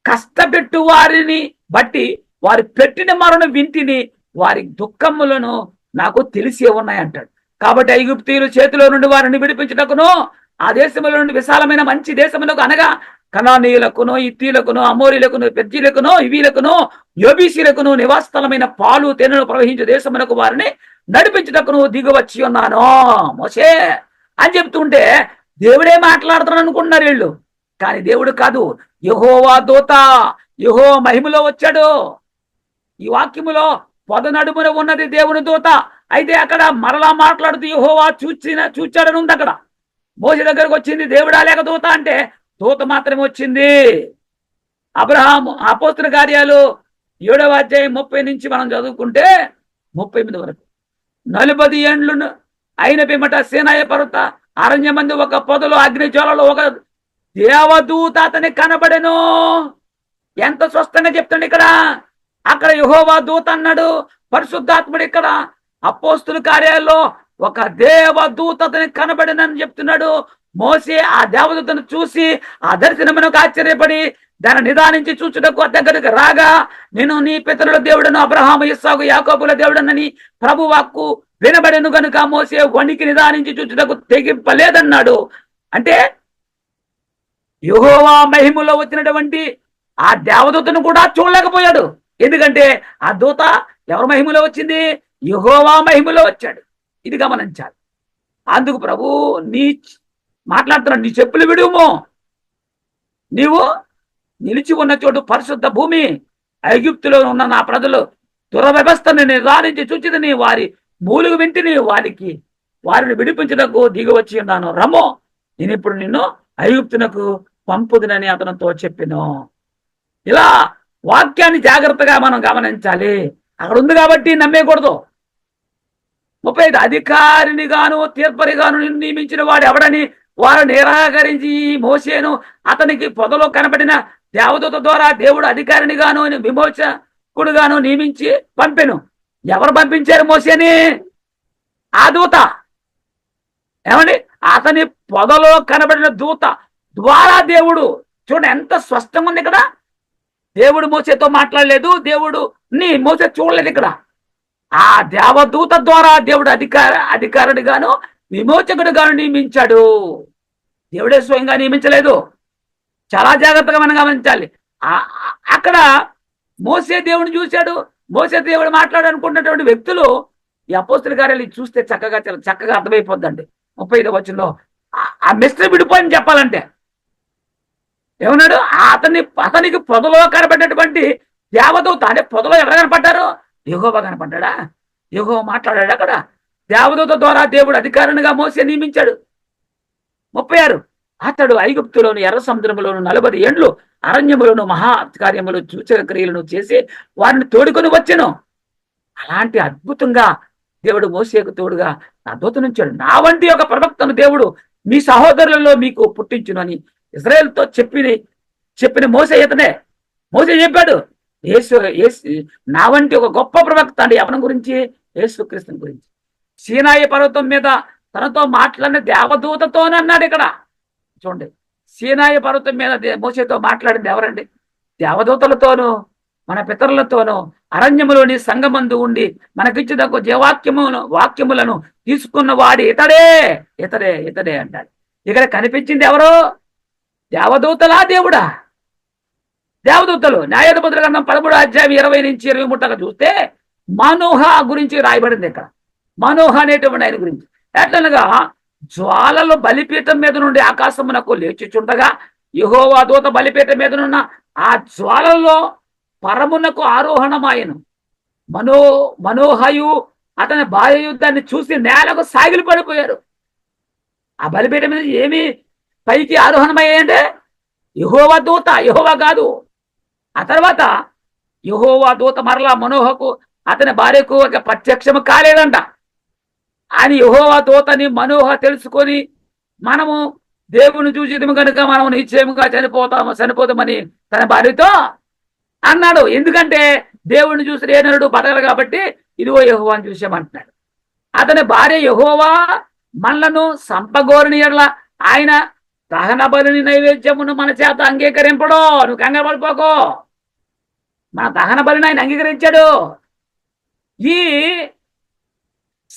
కష్టపెట్టు వారిని బట్టి వారి పెట్టిన మరణం వింటిని, వారి దుఃఖములను నాకు తెలిసే ఉన్నాయి అంటాడు. కాబట్టి ఐగుప్తీయుల చేతిలో నుండి వారిని విడిపించుటకును, ఆ దేశంలో నుండి విశాలమైన మంచి దేశములకు, అనగా కనానీయులకును, ఇత్తీయులకును, అమోరీలకును, పెర్జీలకును, ఇవీలకును, యోబీసీలకును నివాసస్థలమైన పాలు తేనెలు ప్రవహించే దేశమునకు వారిని నడిపించుటకును దిగవచ్చి ఉన్నాను మోసే అని చెప్తుంటే దేవుడే మాట్లాడుతున్నాను అనుకుంటున్నారు వీళ్ళు. కానీ దేవుడు కాదు, యెహోవా దూత, యెహోవా మహిమలో వచ్చాడు. ఈ వాక్యములో పొదనడుమున ఉన్నది దేవుని దూత. అయితే అక్కడ మరలా మాట్లాడుతూ యెహోవా చూచాడని ఉంది. అక్కడ మోసే దగ్గరకు వచ్చింది దేవుడా లేక దూత అంటే దూత మాత్రమే వచ్చింది. అబ్రహాము అపోస్తల కార్యాలు 7వ అధ్యాయం 30 నుంచి మనం చదువుకుంటే 38 వరకు, 40 ఏండ్లు అయిన పిమ్మట సీనాయి పర్వత అరణ్యమందు ఒక పొదలో అగ్ని జ్వాలలో ఒక దేవదూత అతని కనబడెను. ఎంత స్పష్టంగా చెప్తాడు ఇక్కడ. అక్కడ యెహోవా దూత అన్నాడు, పరిశుద్ధాత్ముడు ఇక్కడ అపోస్తల కార్యాల్లో ఒక దేవదూత అతని కనబడినని చెప్తున్నాడు. మోసే ఆ దేవదూతను చూసి ఆ దర్శనమునకు ఆశ్చర్యపడి దాన్ని నిదానించి చూచుటకు దగ్గరకు రాగా, నేను నీ పితరుల దేవుడను, అబ్రహాము, ఇస్సాకు, యాకోబుల దేవుడనని ప్రభు వాక్కు వినబడెను గనుక మోసే వణికి నిదానించి చూచుటకు తెగింపలేదన్నాడు. అంటే యెహోవా మహిమలో వచ్చినటువంటి ఆ దేవదూతను కూడా చూడలేకపోయాడు. ఎందుకంటే ఆ దూత ఎవరి మహిమలో వచ్చింది? యెహోవా మహిమలో వచ్చాడు. ఇది గమనించాలి. అందుకు ప్రభు మాట్లాడుతున్నాడు, నీ చెప్పులు విడుము, నీవు నిలిచి ఉన్న చోటు పరిశుద్ధ భూమి, ఐగుప్తులో ఉన్న నా ప్రజలు దురవ్యవస్థను నిదానించి చూచిదని, వారి మూలుగు వింటిని వారిని విడిపించుటకు దిగివచ్చి ఉన్నాను. రమ్మో, నేను ఇప్పుడు నిన్ను ఐగుప్తునకు పంపుదునని అతనితో చెప్పాను. ఇలా వాక్యాన్ని జాగ్రత్తగా మనం గమనించాలి. అక్కడ ఉంది కాబట్టి నమ్మేయకూడదు. 35 అధికారిని గాను తీర్పరిగాను నియమించిన వాడు ఎవడని వారు నిరాకరించి మోసేను అతనికి పొదలో కనబడిన దేవదూత ద్వారా దేవుడు అధికారిని గాను విమోచకుడుగాను నియమించి పంపెను. ఎవరు పంపించారు మోసేని? ఆ దూత. అతని పొదలో కనబడిన దూత ద్వారా దేవుడు, చూడండి ఎంత స్పష్టంగా ఉంది ఇక్కడ. దేవుడు మోసేతో మాట్లాడలేదు, దేవుడు మోసే చూడలేదు. ఇక్కడ ఆ దేవదూత ద్వారా దేవుడు అధికారుడిగాను విమోచకుడిగాను నియమించాడు. దేవుడే స్వయంగా నియమించలేదు. చాలా జాగ్రత్తగా మనం గమనించాలి. అక్కడ మోసే దేవుడిని చూశాడు, మోసే దేవుడు మాట్లాడాలనుకున్నటువంటి వ్యక్తులు ఈ అపోస్తల కార్యాలు చూస్తే చక్కగా అర్థమైపోద్దండి. 35వ వచనంలో ఆ మిస్టర్ విడిపోయింది చెప్పాలంటే ఏమన్నాడు? అతనికి పొదలో కనబడినటువంటి దేవదూత, అంటే పొదలో ఎవరు కనపడ్డారు? యెహోవా కనపడ్డా? యెహోవా మాట్లాడాడు అక్కడ. దేవదూత ద్వారా దేవుడు అధికారినిగా మోసే నియమించాడు. 36 అతడు ఐగుప్తులోను ఎర్ర సముద్రములోను 40 ఏండ్లు అరణ్యములను మహాకార్యములు సూచక క్రియలను చేసి వారిని తోడుకొని వచ్చెను. అలాంటి అద్భుతంగా దేవుడు మోసేకు తోడుగా నా దూతనుంచాడు. నా వంటి ఒక ప్రవక్తను దేవుడు మీ సహోదరులలో మీకు పుట్టించును అని ఇశ్రాయేలుతో చెప్పిన మోసే ఇతనే. మోసే చెప్పాడు నా వంటి ఒక గొప్ప ప్రవక్త అంటే ఎవరి గురించి? యేసుక్రీస్తుని గురించి. సీనాయి పర్వతం మీద తనతో మాట్లాడిన దేవదూతతోనే అన్నాడు. ఇక్కడ చూడండి, సీనాయి పర్వతం మీద మోసేతో మాట్లాడింది ఎవరండి? దేవదూతలతోనూ మన పితరులతోనూ అరణ్యములోని సంగమందు ఉండి మనకిచ్చిన వాక్యములను తీసుకున్న వాడి ఇతడే అంటాడు. ఇక్కడ కనిపించింది ఎవరో? దేవదూతలా దేవుడా? దేవదూతలు. న్యాయాధిపతుల గ్రంథం 13వ అధ్యాయం 20 నుంచి 23 చూస్తే మనోహ గురించి రాయబడింది ఇక్కడ. మనోహ అనేటువంటి ఆయన గురించి ఎట్లనగా జ్వాలలు బలిపీఠం మీద నుండి ఆకాశమునకు లేచుచుండగా యెహోవా దూత బలిపీఠం మీద నున్న ఆ జ్వాలల్లో పరమునకు ఆరోహణమాయను. మనోహయు అతని భార్యయు దాన్ని చూసి నేలకు సాగిలి పడిపోయారు. ఆ బలిపీఠం మీద ఏమి పైకి ఆరోహణమయ్యాయంటే యెహోవా దూత, యెహోవా కాదు. ఆ తర్వాత యెహోవా దూత మరలా మనోహకు అతని భార్యకు ఒక ప్రత్యక్షము కాలేదంట. ఆయన యెహోవా దూతని మనోహ తెలుసుకొని మనము దేవుని చూసేది కనుక మనం నిశ్చయముగా చనిపోతామని తన భార్యతో అన్నాడు. ఎందుకంటే దేవుడిని చూసి ఏ నరుడు బతకరు కాబట్టి ఇదిగో యెహోవాని చూసామంటున్నాడు. అతని భార్య యెహోవా మనలను సంపగోరిని ఎడల ఆయన దహన బలిని నైవేద్యమును మన చేత అంగీకరింపడో. నువ్వు కంగారు పడిపోకో, మన దహన బలిని ఆయన అంగీకరించాడు. ఈ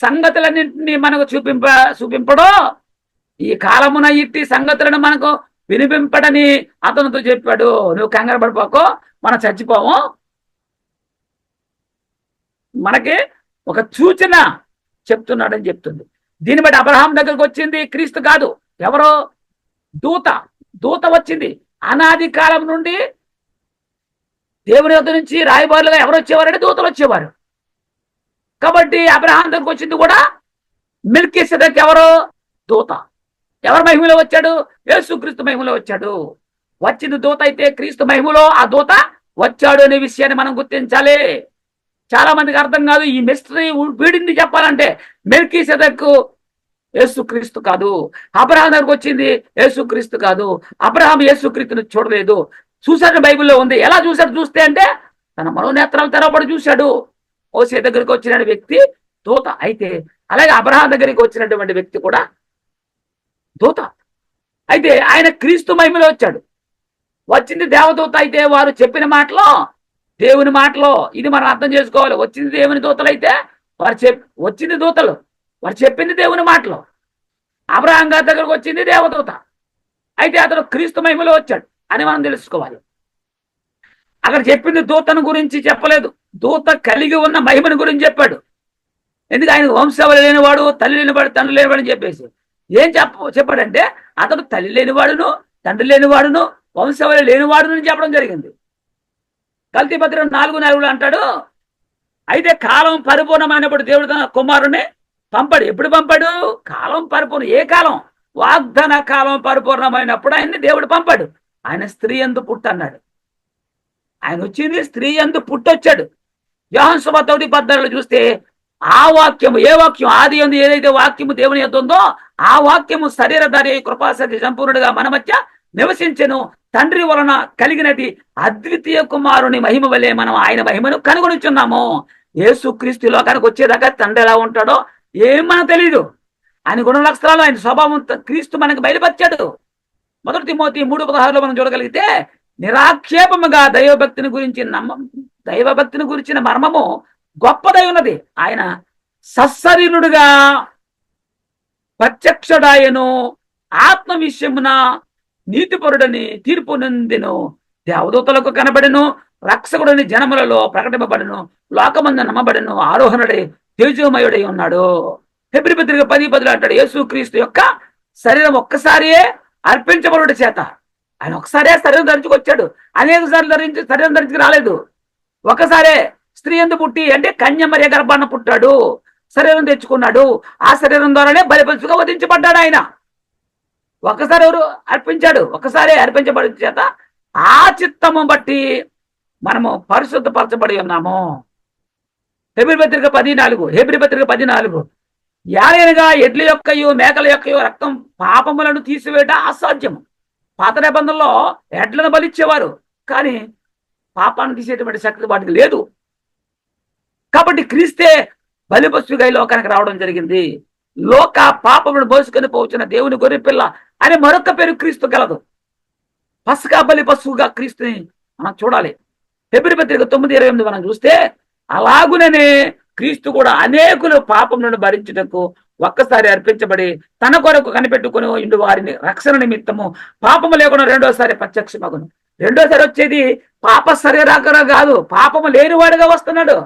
సంగతులన్నింటినీ మనకు చూపింపడో. ఈ కాలమున ఇట్టి సంగతులను మనకు వినిపింపడని అతనితో చెప్పాడు. నువ్వు కంగారు పడిపోకో, మనం చచ్చిపోము. మనకి ఒక సూచన చెప్తున్నాడని చెప్తుంది. దీన్ని బట్టి అబ్రహాం దగ్గరకు వచ్చింది క్రీస్తు కాదు, ఎవరో దూత వచ్చింది. అనాది కాలం నుండి దేవుని యొద్ద నుంచి రాయబారులుగా ఎవరు వచ్చేవారంటే దూతలు వచ్చేవారు. కాబట్టి అబ్రహాం దగ్గరకు వచ్చింది కూడా మెల్కీసెదెకు ఎవరో దూత. ఎవరి మహిమలో వచ్చాడు? యేసుక్రీస్తు మహిమలో వచ్చాడు. వచ్చింది దూత అయితే క్రీస్తు మహిమలో ఆ దూత వచ్చాడు అనే విషయాన్ని మనం గుర్తించాలి. చాలా మందికి అర్థం కాదు. ఈ మిస్టరీ వీడింది చెప్పాలంటే మెల్కీసెదెకు యేసుక్రీస్తు కాదు. అబ్రహాం దగ్గరకు వచ్చింది యేసుక్రీస్తు కాదు. అబ్రహాం యేసుక్రీస్తుని చూడలేదు. చూశాడు, బైబిల్లో ఉంది. ఎలా చూశాడు? చూస్తే అంటే తన మనోనేత్రాలు తెరవబడి చూశాడు. మోసే దగ్గరికి వచ్చిన వ్యక్తి దూత అయితే, అలాగే అబ్రహాం దగ్గరికి వచ్చినటువంటి వ్యక్తి కూడా దూత అయితే ఆయన క్రీస్తు మహిమలో వచ్చాడు. వచ్చింది దేవదూత అయితే వారు చెప్పిన మాటలో దేవుని మాటలో ఇది మనం అర్థం చేసుకోవాలి. వచ్చింది దేవుని దూతలు అయితే వచ్చింది దూతలు, వారు చెప్పింది దేవుని మాటలో. అబ్రహాం గారి దగ్గరకు వచ్చింది దేవదూత అయితే అతను క్రీస్తు మహిమలో వచ్చాడు అని మనం తెలుసుకోవాలి. అక్కడ చెప్పింది దూతను గురించి చెప్పలేదు, దూత కలిగి ఉన్న మహిమను గురించి చెప్పాడు. ఎందుకు? ఆయన వంశావళి లేనివాడు, తల్లి లేనివాడు, తండ్రి లేనివాడు అని చెప్పేసి ఏం చెప్పాడంటే అతడు తల్లి లేనివాడును, తండ్రి లేనివాడును, వంశావళి లేనివాడును అని చెప్పడం జరిగింది. గల్తీ పత్రిక 4:4 అంటాడు, అయితే కాలం పరిపూర్ణమైనప్పుడు దేవుడు తన కుమారుని పంపాడు. ఎప్పుడు పంపాడు? కాలం పరిపూర్ణ. ఏ కాలం? వాగ్దాన కాలం పరిపూర్ణమైనప్పుడు ఆయన్ని దేవుడు పంపాడు. ఆయన స్త్రీ యందు పుట్టన్నాడు. ఆయన వచ్చింది స్త్రీ యందు పుట్టొచ్చాడు. యోహాను సువార్త 1:14 చూస్తే ఆ వాక్యము, ఏ వాక్యం? ఆది యందు ఏదైతే వాక్యము దేవుని యొద్ద ఉందో ఆ వాక్యము శరీరధారి కృపాసక్తి సంపూర్ణుడిగా మన మధ్య నివసించెను. తండ్రి వలన కలిగినది అద్వితీయ కుమారుని మహిమ వలె మనం ఆయన మహిమను కనుగొనిచున్నాము. యేసుక్రీస్తు లోకానికి వచ్చేదాకా తండ్రి ఎలా ఉంటాడో ఏం మనకు తెలీదు. ఆయన గుణ లక్షణాలు, ఆయన స్వభావం క్రీస్తు మనకు బయలుపరిచాడు. 1 తిమోతి 3:16 మనం చూడగలిగితే నిరాక్షేపముగా దైవభక్తిని గురించిన మర్మము గొప్పదై ఉన్నది. ఆయన సశరీరుడుగా ప్రత్యక్షుడాయను, ఆత్మ విషయమున నీతిపరుడని తీర్పు నొందెను, దేవదూతలకు కనబడెను, రక్షకుడని జనములలో ప్రకటింపబడెను, లోకమందు నమ్మబడెను, ఆరోహణుడై తేజోమయుడై ఉన్నాడు. హెబ్రీ పత్రిక 10:10 అంటాడు, యేసుక్రీస్తు యొక్క శరీరం ఒక్కసారియే అర్పించబడుట చేత. ఆయన ఒకసారే శరీరం ధరించుకొచ్చాడు, అనేక సార్లు శరీరం ధరించి రాలేదు. ఒకసారే స్త్రీ యందు పుట్టి అంటే కన్యమర్య గర్భాన పుట్టాడు, శరీరం తెచ్చుకున్నాడు. ఆ శరీరం ద్వారానే బలిపశువుగా వధించబడ్డాడు. ఆయన ఒకసారి ఎవరు అర్పించాడు, ఒకసారి అర్పించబడి చేత ఆ చిత్తము బట్టి మనము పరిశుద్ధపరచబడి ఉన్నాము. హెబ్రీ పత్రిక 10:4 యాలైనగా ఎడ్ల యొక్కయు మేకల యొక్కయు రక్తం పాపములను తీసివేయట అసాధ్యము. పాత నిబంధనలో ఎడ్లను బలిచ్చేవారు, కానీ పాపాన్ని తీసేటువంటి శక్తి వాటికి లేదు. కాబట్టి క్రీస్తే బలిపశువుగా ఈ లోకానికి రావడం జరిగింది. లోక పాపములను మోసుకొని పోవచ్చిన దేవుని గొర్రెపిల్ల అని మరొక పేరు క్రీస్తు గలదు. పసకా బలి పశువుగా క్రీస్తుని మనం చూడాలి. హెబ్రీ పత్రిక 9:28 మనం చూస్తే అలాగుననే క్రీస్తు కూడా అనేకులు పాపములను భరించుటకు ఒక్కసారి అర్పించబడి తన కొరకు కనిపెట్టుకుని ఇండు వారిని రక్షణ నిమిత్తము పాపము లేకుండా రెండోసారి ప్రత్యక్షమగును. రెండోసారి వచ్చేది పాప శరీరాకర కాదు, పాపము లేనివాడుగా వస్తున్నాడు.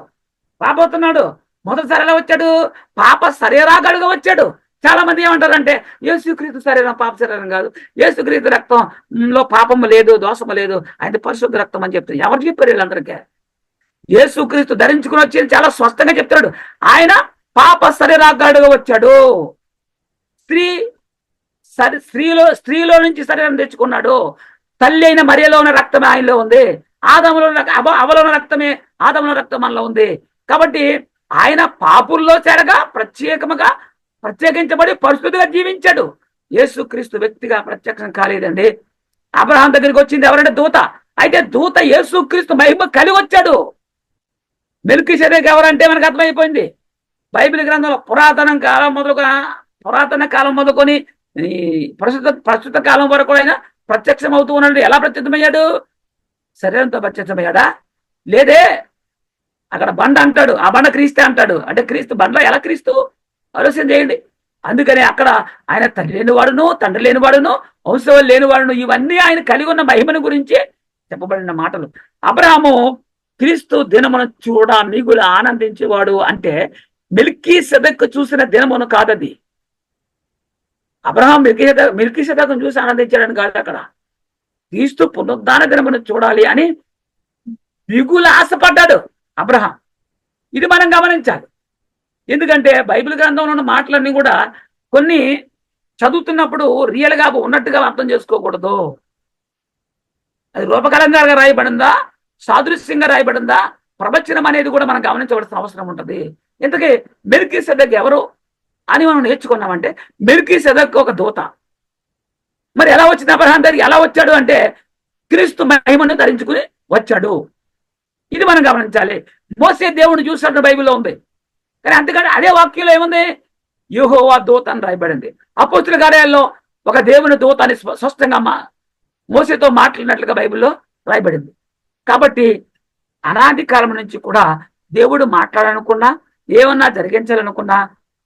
రాబోతున్నాడు. మొదటిసారి ఎలా వచ్చాడు? పాప శరీరాగాడుగా వచ్చాడు. చాలా మంది ఏమంటారంటే యేసుక్రీస్తు శరీరం పాప శరీరం కాదు, యేసుక్రీస్తు రక్తంలో పాపము లేదు, దోషము లేదు, ఆయన పరిశుద్ధ రక్తం అని చెప్తారు. ఎవరు చెప్పారు వీళ్ళందరికీ? యేసుక్రీస్తు ధరించుకుని వచ్చి చాలా స్పష్టంగా చెప్తాడు. ఆయన పాప శరీరాగాడుగా వచ్చాడు. స్త్రీలో నుంచి శరీరం తెచ్చుకున్నాడు. తల్లి అయిన మరియలో ఉన్న రక్తమే ఆయనలో ఉంది. అవలో ఉన్న రక్తమే ఆదములో రక్తం మనలో ఉంది. కాబట్టి ఆయన పాపుల్లో చేరగా ప్రత్యేకించబడి పరిశుద్ధిగా జీవించాడు. యేసుక్రీస్తు వ్యక్తిగా ప్రత్యక్షం కాలేదండి. అబ్రహాం దగ్గరికి వచ్చింది ఎవరంటే దూత. అయితే దూత యేసుక్రీస్తు మహిమ కలిగి వచ్చాడు. మెల్కీసెదెకు ఎవరంటే మనకు అర్థమైపోయింది. బైబిల్ గ్రంథంలో పురాతన కాలం మొదలుకొని ఈ ప్రస్తుత కాలం వరకు ఆయన ప్రత్యక్షం అవుతూ ఉన్నాడు. ఎలా ప్రత్యక్షమయ్యాడు? శరీరంతో ప్రత్యక్షమయ్యాడా? లేదే. అక్కడ బండ అంటాడు, ఆ బండ క్రీస్తే అంటాడు. అంటే క్రీస్తు బండలో ఎలా క్రీస్తు? ఆలోచన చేయండి. అందుకని అక్కడ ఆయన తల్లి లేనివాడును, తండ్రి లేనివాడును, వంశం లేనివాడును, ఇవన్నీ ఆయన కలిగి ఉన్న మహిమను గురించి చెప్పబడిన మాటలు. అబ్రహాము క్రీస్తు దినమును చూడ మిగులు ఆనందించేవాడు అంటే మెల్కీసెదెకు చూసిన దినమును కాదది. అబ్రహాం మెల్కీసెదెకును చూసి ఆనందించాడని కాదు. అక్కడ క్రీస్తు పునరుద్ధాన దినమును చూడాలి అని మిగులు ఆశపడ్డాడు అబ్రహాం. ఇది మనం గమనించాలి. ఎందుకంటే బైబిల్ గ్రంథంలో ఉన్న మాటలన్నీ కూడా కొన్ని చదువుతున్నప్పుడు రియల్గా ఉన్నట్టుగా అర్థం చేసుకోకూడదు. అది రూపకలంగా రాయబడిందా, సాదృశ్యంగా రాయబడిందా, ప్రవచనం అనేది కూడా మనం గమనించవలసిన అవసరం ఉంటుంది. ఇంతకీ మెల్కీసెదెకు ఎవరు అని మనం నేర్చుకున్నామంటే మెల్కీసెదెకు ఒక దూత. మరి ఎలా వచ్చింది? అబ్రహాం దగ్గరికి ఎలా వచ్చాడు అంటే క్రీస్తు మహిమను ధరించుకుని వచ్చాడు. ఇది మనం గమనించాలి. మోసే దేవుడిని చూసినట్టు బైబిల్లో ఉంది. కానీ అంతకంటే అదే వాక్యంలో ఏముంది? యెహోవా దూత అని రాయబడింది. అపోస్తుల కార్యాల్లో ఒక దేవుని దూత అని స్పష్టంగా మోసేతో మాట్లాడినట్లుగా బైబిల్లో రాయబడింది. కాబట్టి అనాది కాలం నుంచి కూడా దేవుడు మాట్లాడాలనుకున్నా, ఏమన్నా జరిగించాలనుకున్నా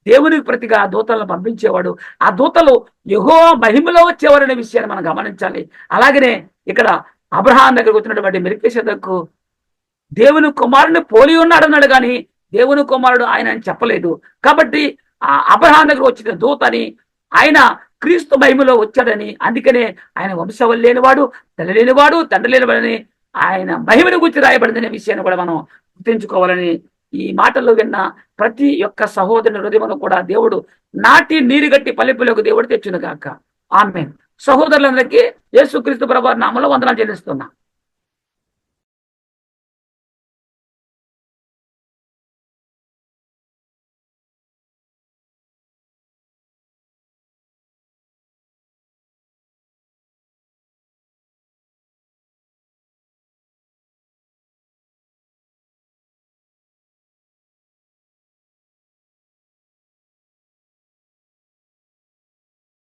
దేవునికి ప్రతిగా దూతలను పంపించేవాడు. ఆ దూతలు యెహోవా మహిమలో వచ్చేవారనే విషయాన్ని మనం గమనించాలి. అలాగనే ఇక్కడ అబ్రహాం దగ్గరకు వచ్చినటువంటి మెల్కీసెదెకు దేవుని కుమారుని పోలి ఉన్నాడు అన్నాడు, కానీ దేవుని కుమారుడు ఆయన అని చెప్పలేదు. కాబట్టి ఆ అబ్రహాం దగ్గర వచ్చిన దూతని ఆయన క్రీస్తు మహిమలో వచ్చాడని, అందుకనే ఆయన వంశవల్లి లేనివాడు, తల్లి లేనివాడు, తండ్రి లేనివాడని ఆయన మహిమను గురించి రాయబడిందనే విషయాన్ని కూడా మనం గుర్తించుకోవాలని ఈ మాటల్లో విన్న ప్రతి ఒక్క సహోదరుని హృదయమును కూడా దేవుడు నాటి నీరుగట్టి పల్లెపులకు దేవుడు తెచ్చును గాక. ఆమేన్. సహోదరులందరికీ యేసుక్రీస్తు ప్రభువు నామములో వందనాలు చెల్లిస్తున్నా.